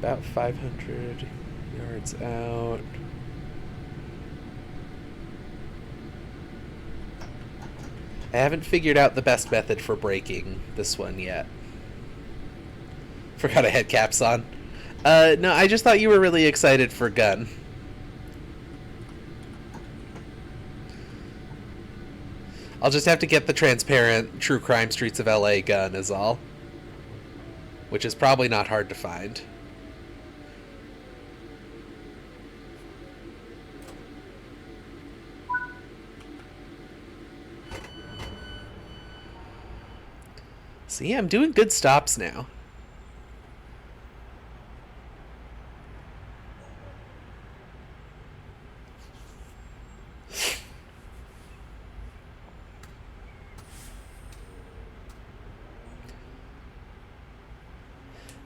About 500 yards out. I haven't figured out the best method for braking this one yet. Forgot I had caps on. No, I just thought you were really excited for gun. I'll just have to get the transparent True Crime Streets of LA gun is all. Which is probably not hard to find. See, I'm doing good stops now.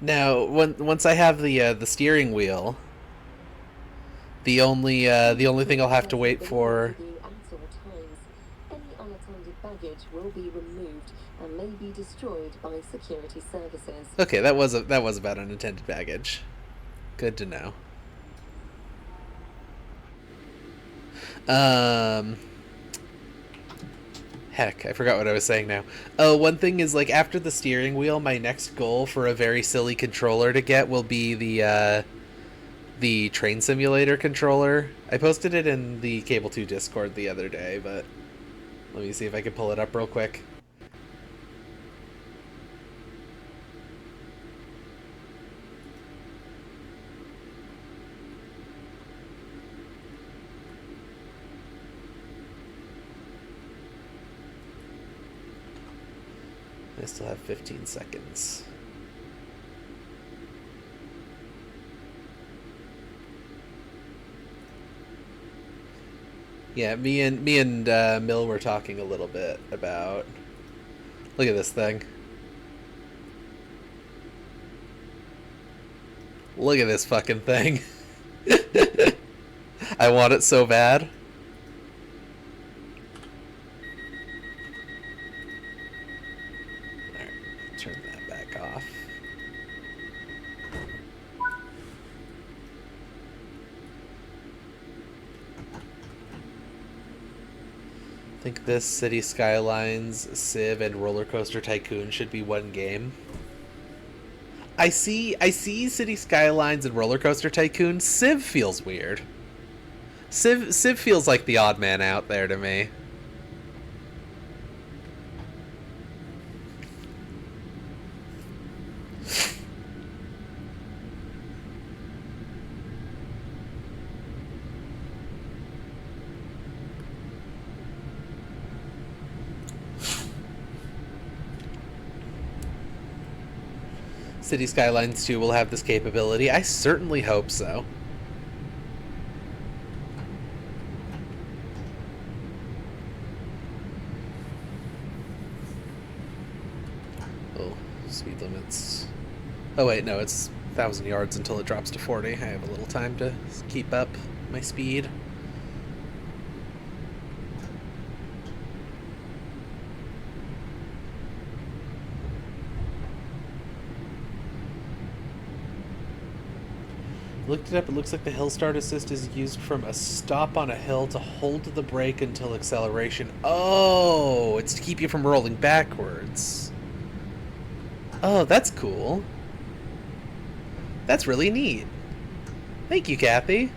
Now, once I have the steering wheel, the only thing I'll have to wait for. Any unattended baggage will be removed and may be destroyed by security services. Okay, that was about unattended baggage. Good to know. Heck, I forgot what I was saying now. Oh, one thing is, like, after the steering wheel, my next goal for a very silly controller to get will be the train simulator controller. I posted it in the Cable 2 Discord the other day, but let me see if I can pull it up real quick. I still have 15 seconds. Yeah, me and Mill were talking a little bit about. Look at this thing. Look at this fucking thing. I want it so bad. Alright, turn that back off. I think this City Skylines, Civ, and Roller Coaster Tycoon should be one game. I see City Skylines and Roller Coaster Tycoon. Civ feels weird. Civ feels like the odd man out there to me. City Skylines 2 will have this capability. I certainly hope so. Oh, speed limits. Oh wait, no, it's 1,000 yards until it drops to 40. I have a little time to keep up my speed. Looked it up, it looks like the hill start assist is used from a stop on a hill to hold the brake until acceleration. Oh, it's to keep you from rolling backwards. Oh, that's cool. That's really neat. Thank you, Kathy.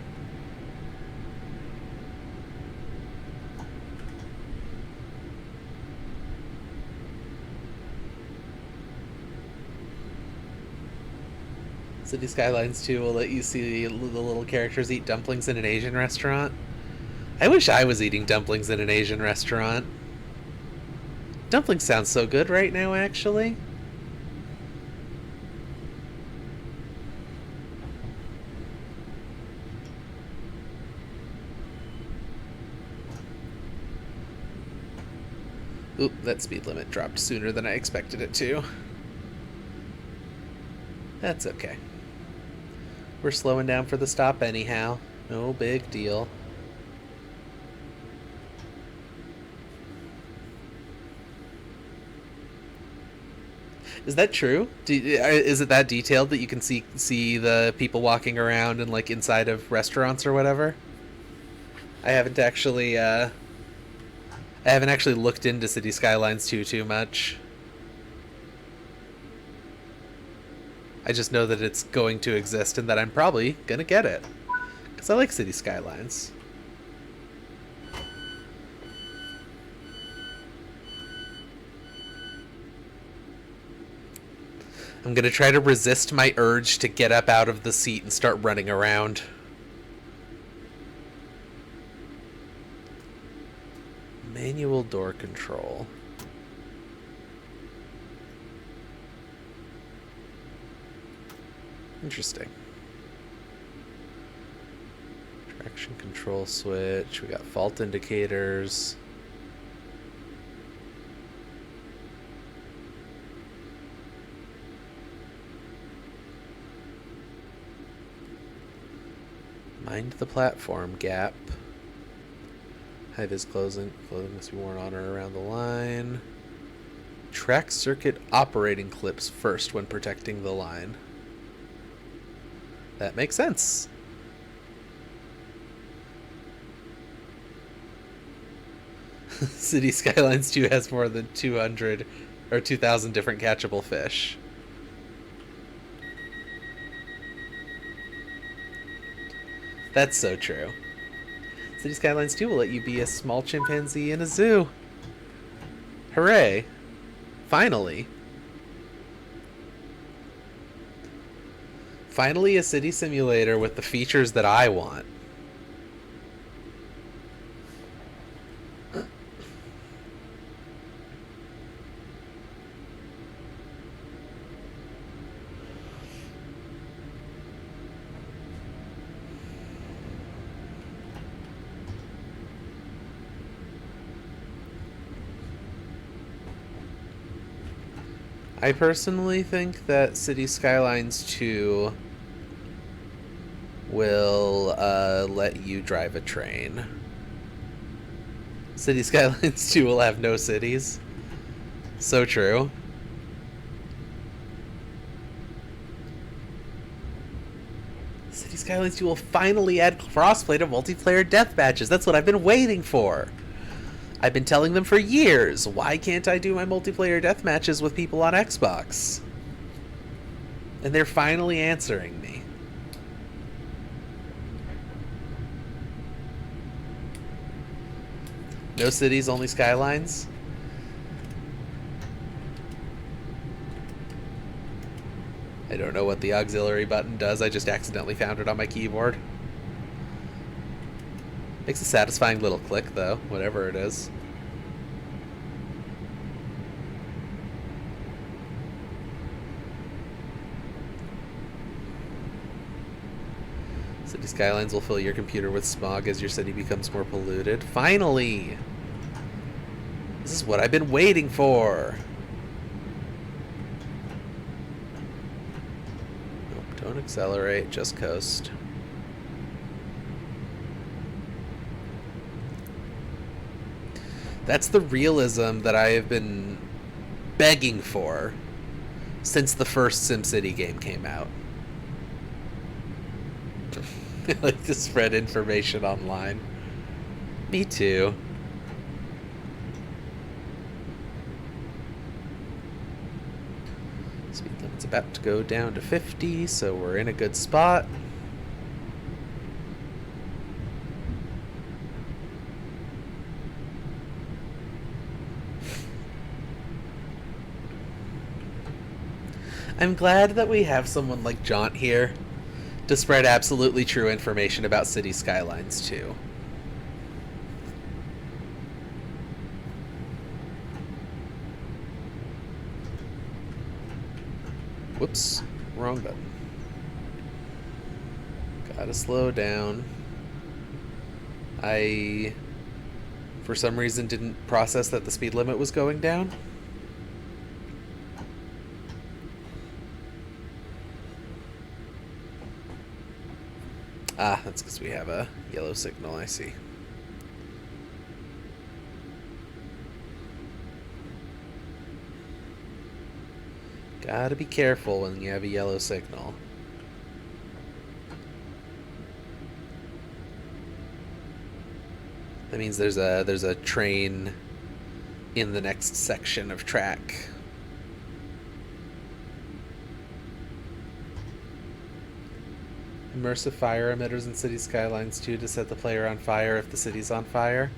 City Skylines 2 will let you see the little characters eat dumplings in an Asian restaurant. I wish I was eating dumplings in an Asian restaurant. Dumplings sound so good right now, actually. Oop, that speed limit dropped sooner than I expected it to. That's okay. We're slowing down for the stop anyhow. No big deal. Is that true? Is it that detailed that you can see the people walking around and like inside of restaurants or whatever? I haven't actually looked into City Skylines 2 too much. I just know that it's going to exist and that I'm probably gonna get it. Because I like City Skylines. I'm gonna try to resist my urge to get up out of the seat and start running around. Manual door control. Interesting. Traction control switch. We got fault indicators. Mind the platform gap. High vis clothing must be worn on or around the line. Track circuit operating clips first when protecting the line. That makes sense. City Skylines 2 has more than 200 or 2,000 different catchable fish. That's so true. City Skylines 2 will let you be a small chimpanzee in a zoo. Hooray. Finally. Finally a city simulator with the features that I want. I personally think that City Skylines 2 will let you drive a train. City Skylines 2 will have no cities. So true. City Skylines 2 will finally add crossplay to multiplayer deathmatches. That's what I've been waiting for. I've been telling them for years, why can't I do my multiplayer deathmatches with people on Xbox? And they're finally answering me. No cities, only skylines? I don't know what the auxiliary button does, I just accidentally found it on my keyboard. Makes a satisfying little click, though, whatever it is. City skylines will fill your computer with smog as your city becomes more polluted. Finally! This is what I've been waiting for! Nope, don't accelerate, just coast. That's the realism that I have been begging for since the first SimCity game came out. I like to spread information online. Me too. Speed limit's about to go down to 50, so we're in a good spot. I'm glad that we have someone like Jaunt here to spread absolutely true information about City Skylines 2. Whoops, wrong button. Gotta slow down. I, for some reason, didn't process that the speed limit was going down. Ah, that's because we have a yellow signal, I see. Gotta be careful when you have a yellow signal. That means there's a train in the next section of track. Immersive fire emitters in City Skylines 2 to set the player on fire if the city's on fire.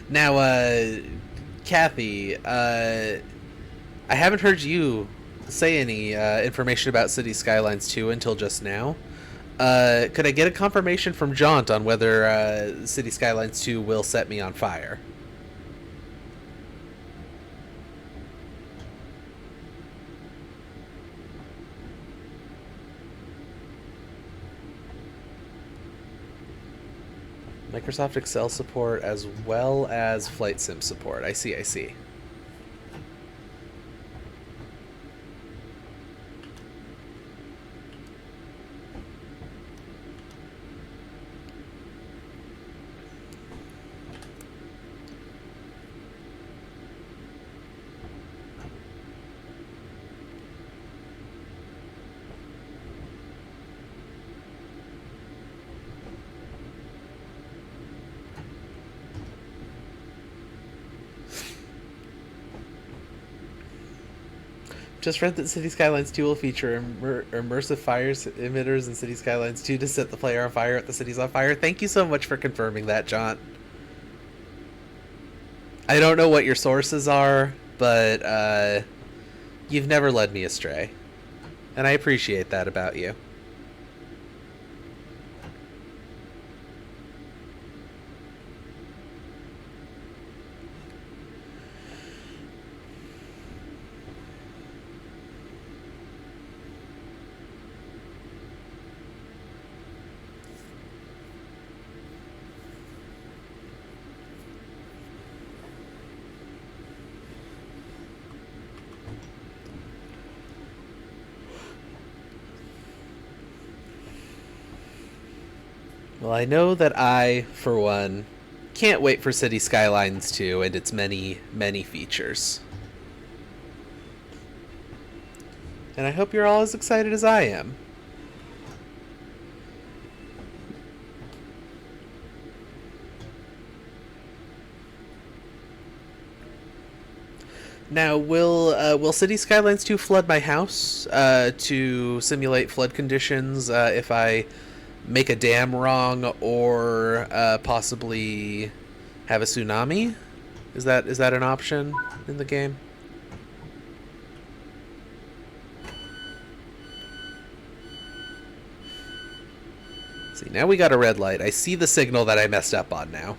Now, Kathy, I haven't heard you say any information about City Skylines 2 until just now. Could I get a confirmation from Jaunt on whether City Skylines 2 will set me on fire? Microsoft Excel support as well as Flight Sim support. I see, I see. Just read that City Skylines 2 will feature immersive fire emitters in City Skylines 2 to set the player on fire if the city's on fire. Thank you so much for confirming that, Jaunt. I don't know what your sources are, but you've never led me astray. And I appreciate that about you. Well, I know that I, for one, can't wait for City Skylines 2 and its many, many features. And I hope you're all as excited as I am. Now, will City Skylines 2 flood my house to simulate flood conditions if I make a dam wrong or possibly have a tsunami? Is that an option in the game? See, now we got a red light. I see the signal that I messed up on now.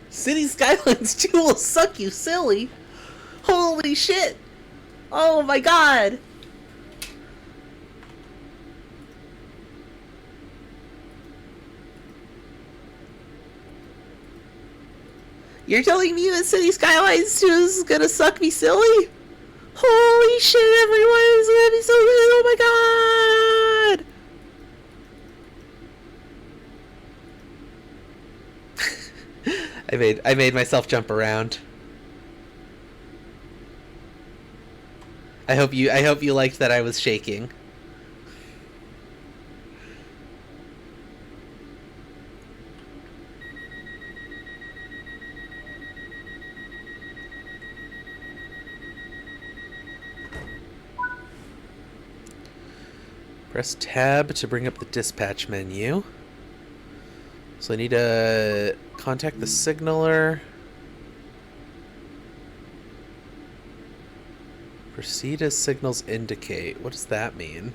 City Skylines 2 will suck, you silly! Holy shit! Oh my god! You're telling me that City Skylines 2 is gonna suck me silly? Holy shit, everyone! It's gonna be so good! Oh my god! I made myself jump around. I hope you liked that I was shaking. Press tab to bring up the dispatch menu. So I need to contact the signaler. Proceed as signals indicate. What does that mean?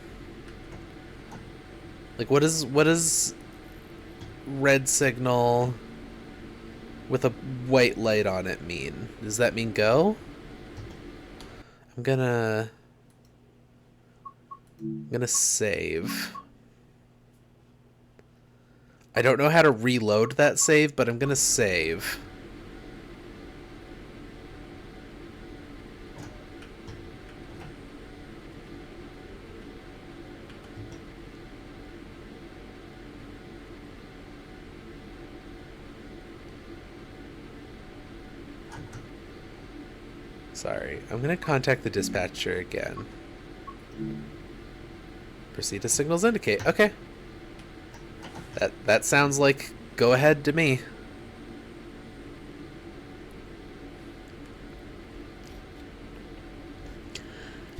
Like, what is red signal with a white light on it mean? Does that mean go? I'm gonna save. I don't know how to reload that save, but I'm gonna save. Sorry, I'm gonna contact the dispatcher again. Proceed as signals indicate. Okay. That sounds like go ahead to me.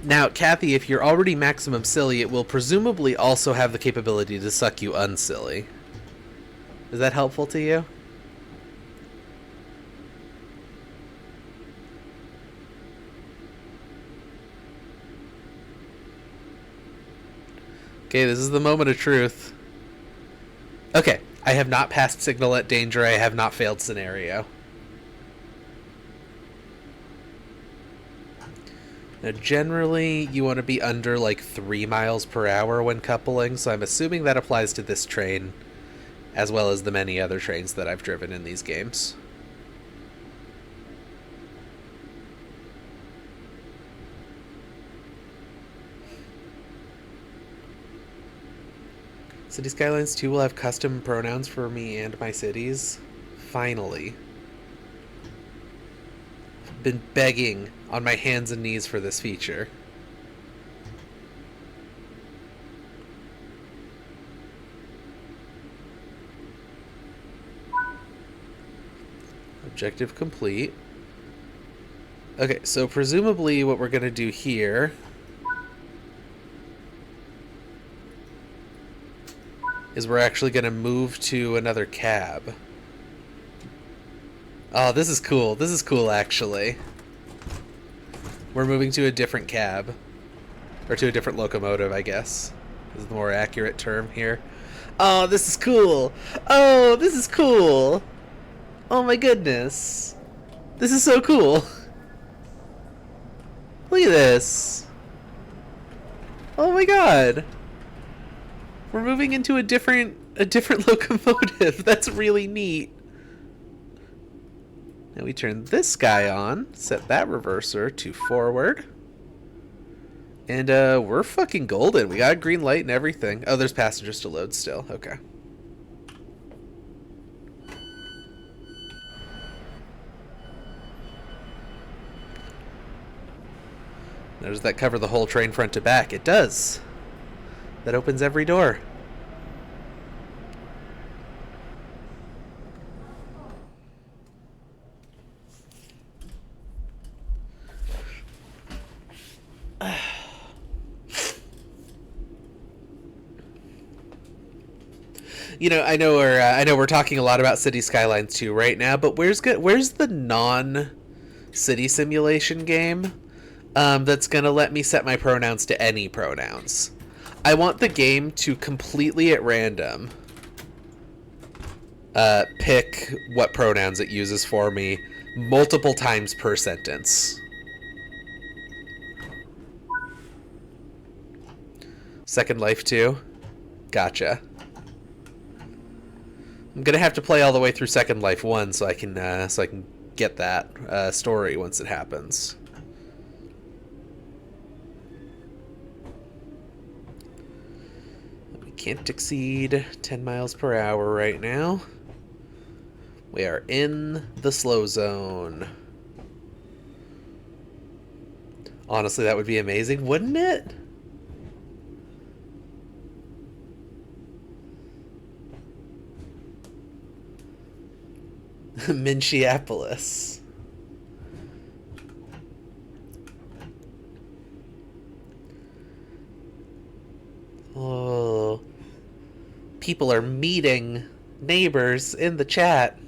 Now, Kathy, if you're already maximum silly, it will presumably also have the capability to suck you unsilly. Is that helpful to you? Okay, this is the moment of truth. Okay, I have not passed signal at danger. I have not failed scenario. Now, generally, you want to be under like 3 miles per hour when coupling, so I'm assuming that applies to this train, as well as the many other trains that I've driven in these games. City Skylines 2 will have custom pronouns for me and my cities. Finally. I've been begging on my hands and knees for this feature. Objective complete. Okay, so presumably what we're going to do here is we're actually going to move to another cab. Oh, this is cool. This is cool, actually. We're moving to a different cab. Or to a different locomotive, I guess. Is the more accurate term here. Oh, this is cool! Oh, this is cool! Oh my goodness. This is so cool. Look at this. Oh my god. We're moving into a different locomotive. That's really neat. Now we turn this guy on, set that reverser to forward. And we're fucking golden. We got a green light and everything. Oh, there's passengers to load still. Okay. Now, does that cover the whole train front to back? It does. That opens every door. You know, I know we're talking a lot about City Skylines 2 right now, but where's the non-city simulation game that's gonna let me set my pronouns to any pronouns? I want the game to completely at random pick what pronouns it uses for me multiple times per sentence. Second Life 2? Gotcha. I'm gonna have to play all the way through Second Life 1 so I can get that story once it happens. We can't exceed 10 miles per hour right now. We are in the slow zone. Honestly, that would be amazing, wouldn't it? Minneapolis. Oh, people are meeting neighbors in the chat.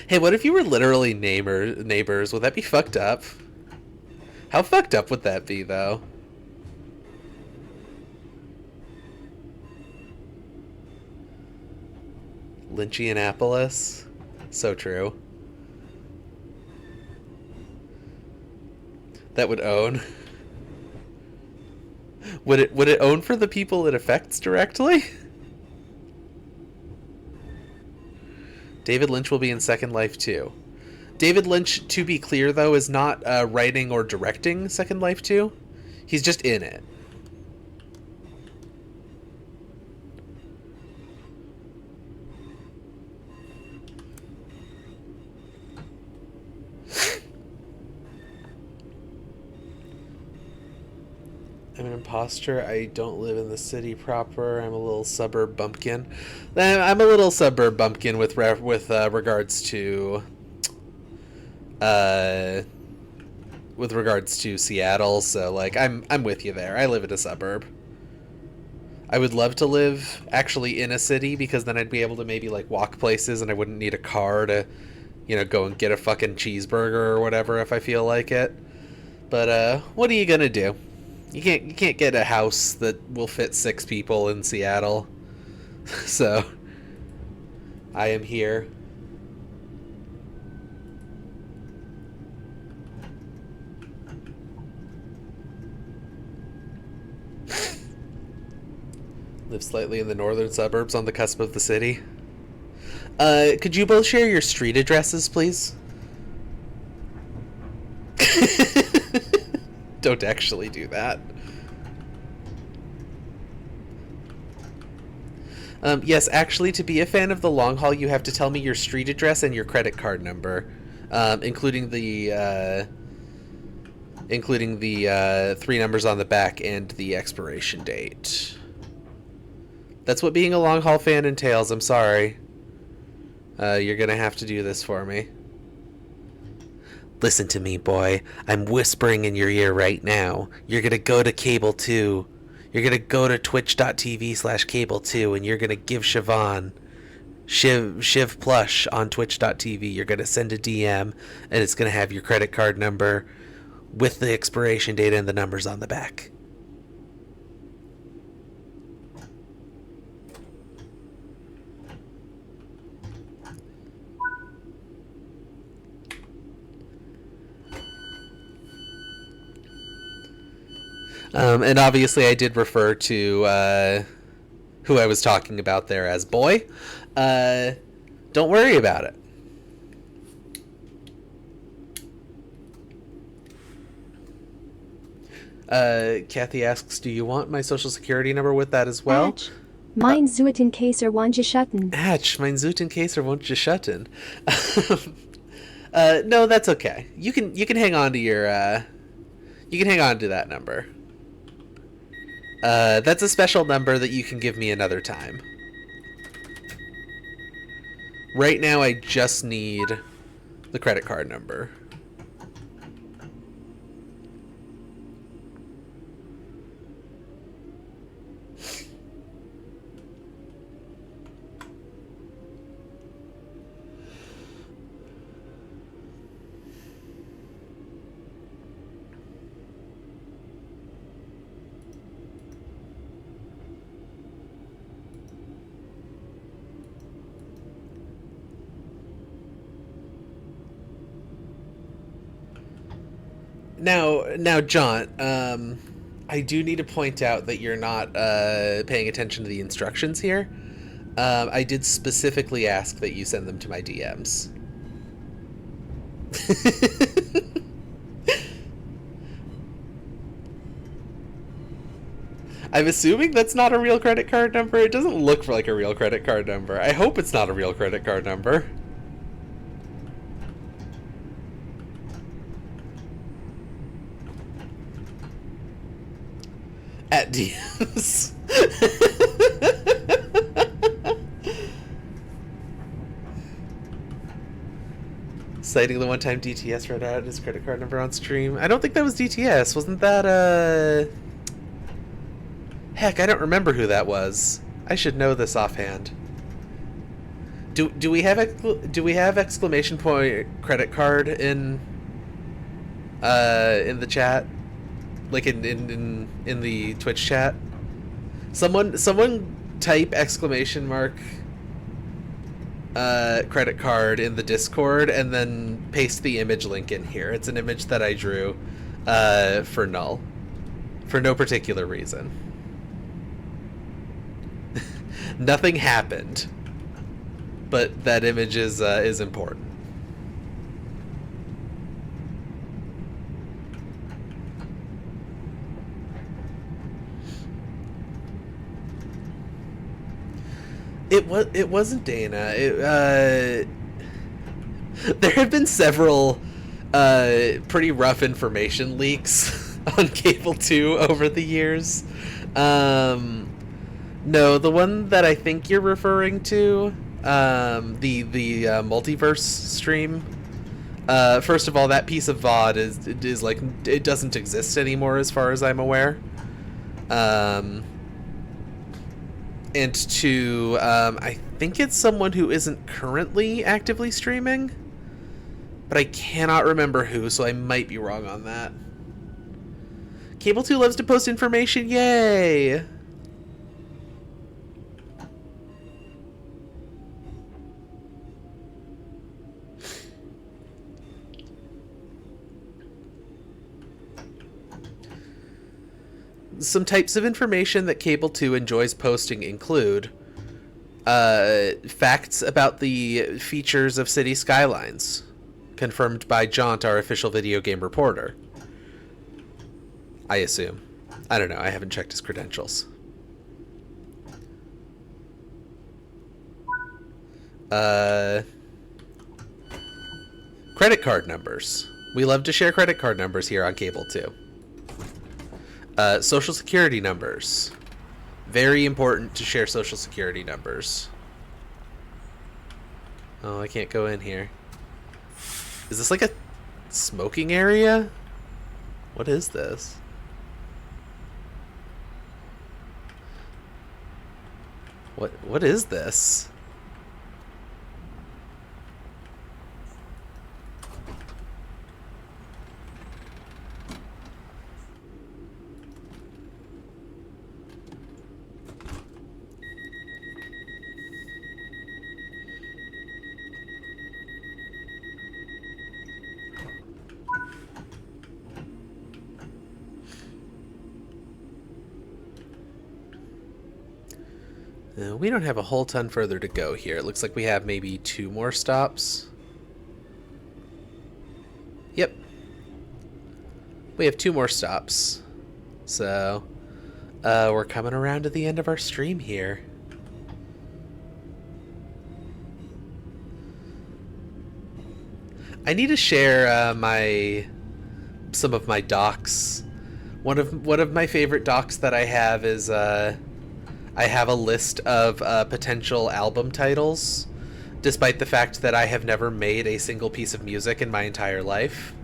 Hey, what if you were literally neighbors? Would that be fucked up? How fucked up would that be, though? Lynchianapolis? So true. That would own. Would it own for the people it affects directly? David Lynch will be in Second Life 2. David Lynch, to be clear, though, is not writing or directing Second Life 2. He's just in it. I'm an imposter. I don't live in the city proper. I'm a little suburb bumpkin. I'm a little suburb bumpkin with regards to Seattle. So like I'm with you there. I live in a suburb. I would love to live actually in a city because then I'd be able to maybe like walk places and I wouldn't need a car to, go and get a fucking cheeseburger or whatever if I feel like it. But what are you gonna do? You can't get a house that will fit 6 people in Seattle. So I am here. Live slightly in the northern suburbs on the cusp of the city. Could you both share your street addresses, please? Don't actually do that. Yes, actually, to be a fan of the long haul, you have to tell me your street address and your credit card number, including the 3 numbers on the back and the expiration date. That's what being a long haul fan entails. I'm sorry. You're gonna have to do this for me. Listen to me, boy. I'm whispering in your ear right now. You're gonna go to Cable 2. You're gonna go to twitch.tv/Cable 2 and you're gonna give Siobhan Shiv Plush on twitch.tv. You're gonna send a DM and it's gonna have your credit card number with the expiration date and the numbers on the back. And obviously I did refer to who I was talking about there as boy. Don't worry about it. Kathy asks, do you want my social security number with that as well? Atch, mein Zuten Käser won't you shutten? Atch, mein Zuten Käser won't you shutten? No, that's okay. You can hang on to your you can hang on to that number. That's a special number that you can give me another time. Right now, I just need the credit card number. Now, John, I do need to point out that you're not paying attention to the instructions here. I did specifically ask that you send them to my DMs. I'm assuming that's not a real credit card number. It doesn't look like a real credit card number. I hope it's not a real credit card number. At DMs. Citing the one-time DTS read out his credit card number on stream. I don't think that was DTS. Wasn't that, Heck, I don't remember who that was. I should know this offhand. Do we have exclamation point credit card in the chat? Like in the Twitch chat? Someone type exclamation mark credit card in the Discord and then paste the image link in here. It's an image that I drew for null. For no particular reason. Nothing happened. But that image is important. It wasn't Dana. There have been several pretty rough information leaks on Cable 2 over the years. No, the one that I think you're referring to, the multiverse stream. First of all, that piece of VOD is like, it doesn't exist anymore as far as I'm aware. And two, I think it's someone who isn't currently actively streaming, but I cannot remember who, so I might be wrong on that. Cable 2 loves to post information, yay! Some types of information that Cable 2 enjoys posting include facts about the features of city skylines, confirmed by Jaunt, our official video game reporter. I assume. I don't know, I haven't checked his credentials. Credit card numbers. We love to share credit card numbers here on Cable 2. Social security numbers. Very important to share social security numbers. Oh, I can't go in here. Is this like a smoking area? What is this? What is this? We don't have a whole ton further to go here. It looks like we have maybe 2 more stops. Yep. We have 2 more stops. So, we're coming around to the end of our stream here. I need to share some of my docs. One of my favorite docs that I have is I have a list of potential album titles, despite the fact that I have never made a single piece of music in my entire life.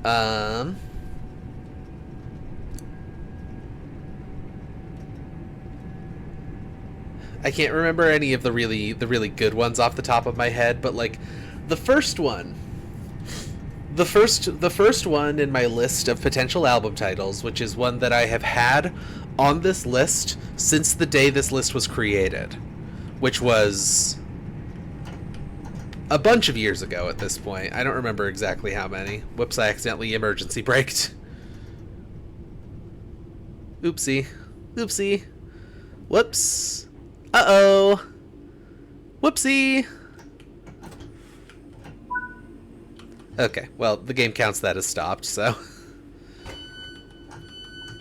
I can't remember any of the really good ones off the top of my head, but like the first one. The first one in my list of potential album titles, which is one that I have had on this list since the day this list was created, which was a bunch of years ago at this point. I don't remember exactly how many. Whoops, I accidentally emergency braked. Oopsie. Oopsie. Whoops. Uh-oh. Whoopsie. Okay, well, the game counts that as stopped, so...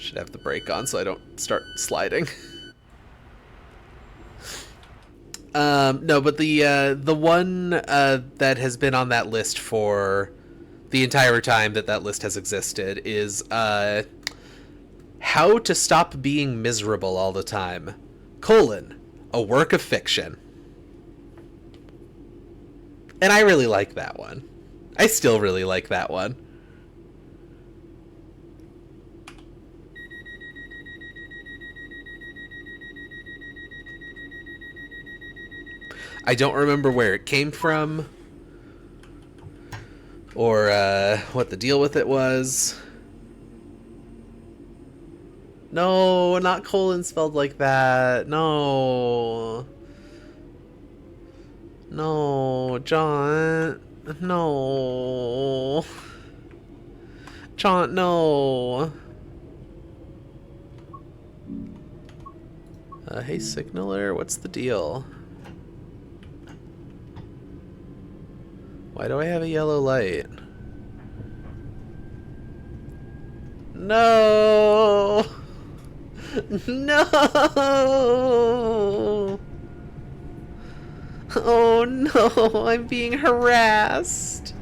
Should have the brake on so I don't start sliding. No, but the one that has been on that list for the entire time that list has existed is How to Stop Being Miserable All the Time, a work of fiction. And I really like that one. I still really like that one. I don't remember where it came from or what the deal with it was. No, not colon spelled like that. No. No, John. No. John, no. Hey, Signaler, what's the deal? Why do I have a yellow light? No! No! Oh no, I'm being harassed.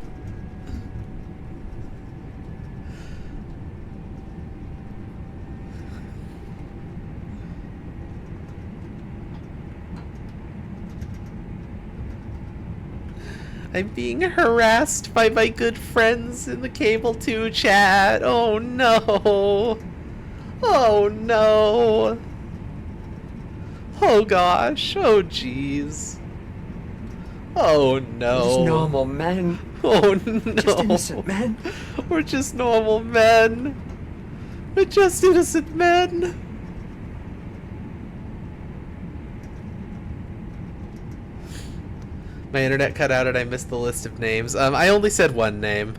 I'm being harassed by my good friends in the Cable 2 chat. Oh no. Oh no. Oh gosh. Oh jeez. Oh no. We're just normal men. Oh no. Just innocent men. We're just normal men. We're just innocent men. My internet cut out and I missed the list of names. I only said one name.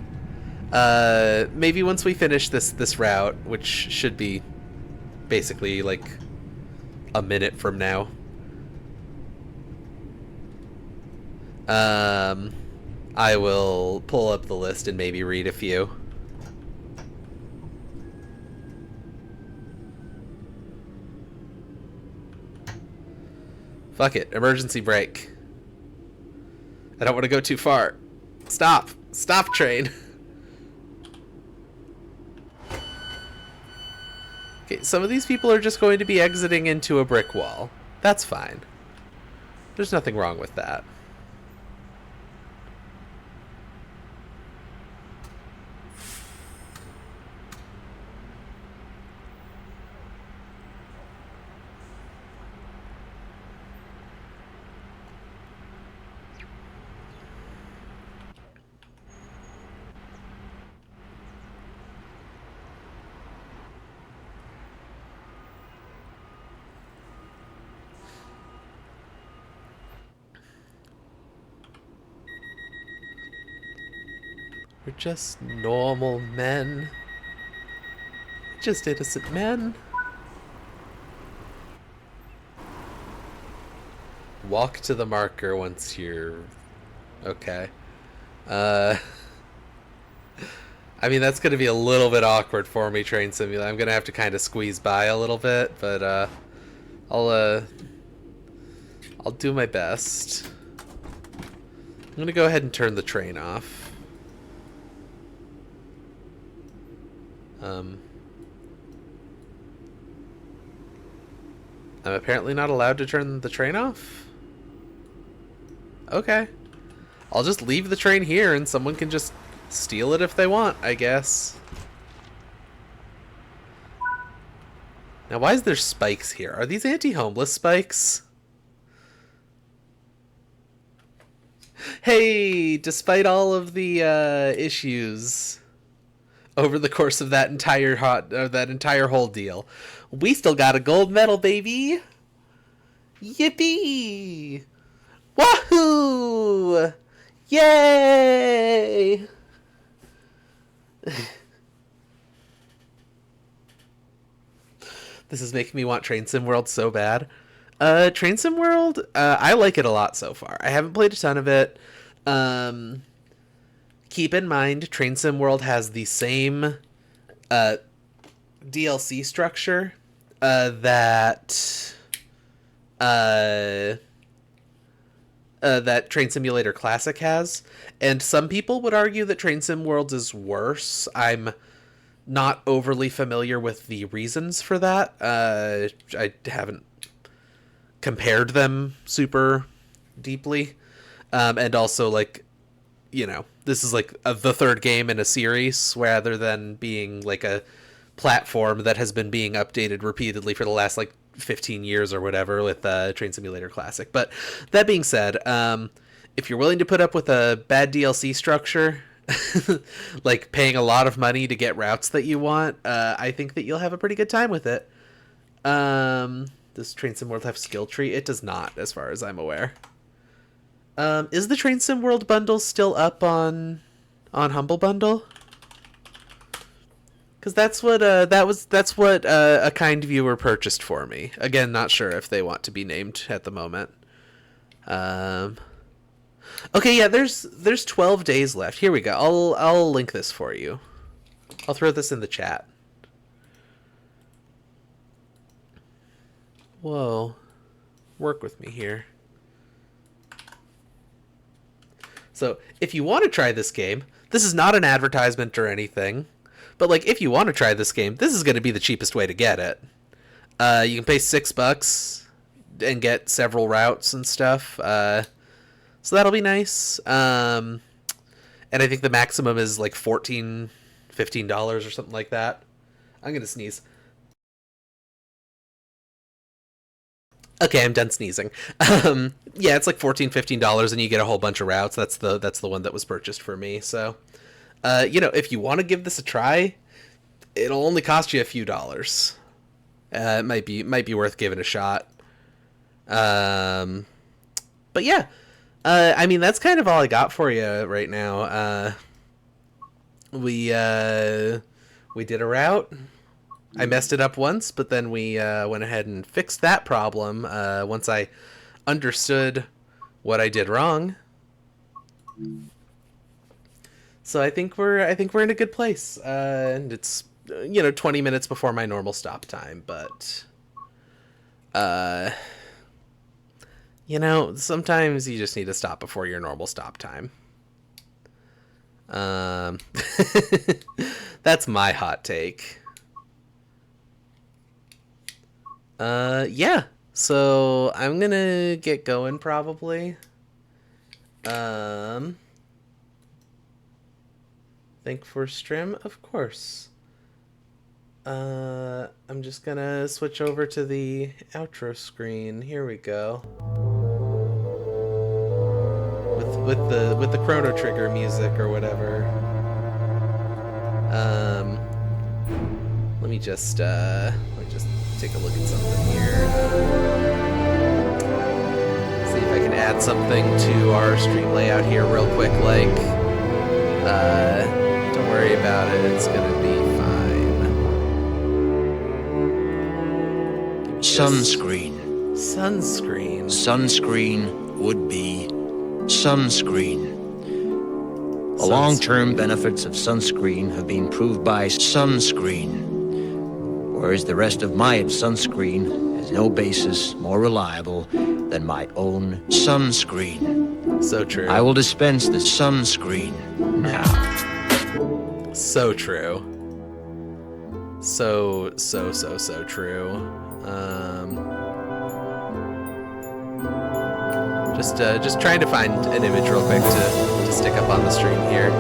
Maybe once we finish this route, which should be basically like a minute from now. I will pull up the list and maybe read a few. Fuck it. Emergency brake. I don't want to go too far. Stop. Stop, train. Okay, some of these people are just going to be exiting into a brick wall. That's fine. There's nothing wrong with that. We're just normal men. Just innocent men. Walk to the marker once you're... Okay. I mean, that's going to be a little bit awkward for me, Train Simulator. I'm going to have to kind of squeeze by a little bit, but I'll do my best. I'm going to go ahead and turn the train off. I'm apparently not allowed to turn the train off? Okay. I'll just leave the train here and someone can just steal it if they want, I guess. Now, why is there spikes here? Are these anti-homeless spikes? Hey, despite all of the issues over the course of that entire whole deal, we still got a gold medal, baby! Yippee! Wahoo! Yay! This is making me want Train Sim World so bad. Train Sim World, I like it a lot so far. I haven't played a ton of it. Keep in mind, Train Sim World has the same DLC structure that Train Simulator Classic has, and some people would argue that Train Sim World is worse. I'm not overly familiar with the reasons for that. I haven't compared them super deeply, and also, like, you know, this is like the third game in a series rather than being like a platform that has been being updated repeatedly for the last like 15 years or whatever with Train Simulator Classic. But that being said, if you're willing to put up with a bad DLC structure, like paying a lot of money to get routes that you want, I think that you'll have a pretty good time with it. Does Train Sim World have skill tree? It does not, as far as I'm aware. Is the Train Sim World bundle still up on Humble Bundle? Because that's what a kind viewer purchased for me. Again, not sure if they want to be named at the moment. Okay, yeah, there's 12 days left. Here we go. I'll link this for you. I'll throw this in the chat. Whoa. Work with me here. So, if you want to try this game, this is not an advertisement or anything, but like if you want to try this game, this is going to be the cheapest way to get it. You can pay $6 and get several routes and stuff. So that'll be nice. And I think the maximum is like $15 or something like that. I'm going to sneeze. Okay, I'm done sneezing. Yeah, it's like $15 and you get a whole bunch of routes. That's the one that was purchased for me. So, you know, if you want to give this a try, it'll only cost you a few dollars. It might be worth giving a shot. But yeah, I mean, that's kind of all I got for you right now. We did a route. I messed it up once, but then we went ahead and fixed that problem once I understood what I did wrong. So I think we're in a good place. And it's 20 minutes before my normal stop time, but sometimes you just need to stop before your normal stop time. That's my hot take. Yeah, so I'm gonna get going probably. Think for stream, of course. I'm just gonna switch over to the outro screen. Here we go. With the Chrono Trigger music or whatever. Let me just take a look at something here. See if I can add something to our stream layout here real quick. Like, don't worry about it. It's gonna be fine. Sunscreen. Sunscreen. Sunscreen would be sunscreen. The long-term benefits of sunscreen have been proved by sunscreen, whereas the rest of my sunscreen has no basis more reliable than my own sunscreen. So true. I will dispense the sunscreen now. So true. So true. Just trying to find an image real quick to stick up on the stream here.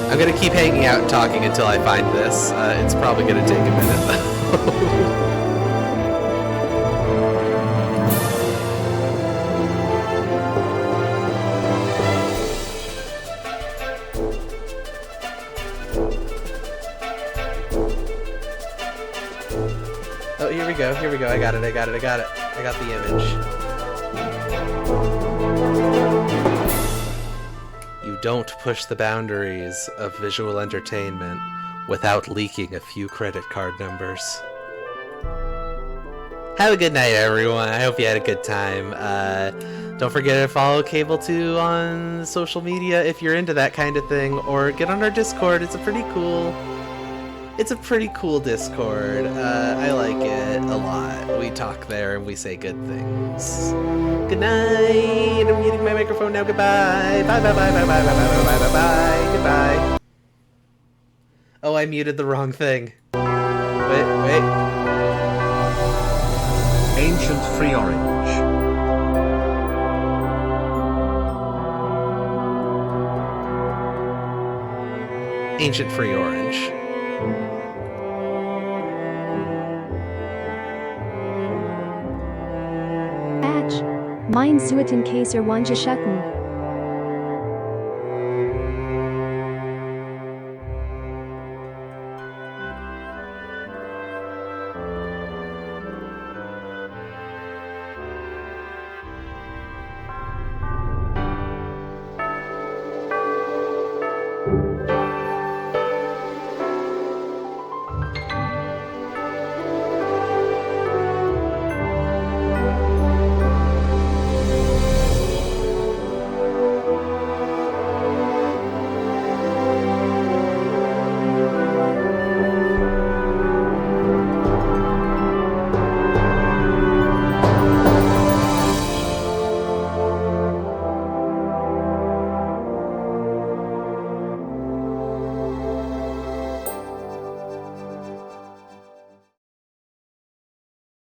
I'm gonna keep hanging out and talking until I find this. It's probably gonna take a minute though. Oh, here we go. I got it. I got the image. You don't push the boundaries of visual entertainment without leaking a few credit card numbers. Have a good night, everyone. I hope you had a good time. Don't forget to follow Cable 2 on social media if you're into that kind of thing, or get on our Discord. It's a pretty cool Discord. I like it a lot. We talk there and we say good things. Good night. I'm muting my microphone now. Goodbye. Bye bye bye bye bye bye bye bye bye bye. Goodbye. Oh, I muted the wrong thing. Wait. Ancient Free Orange. Ancient Free Orange. Mein Zuiten Kaiser Wanjaschatten.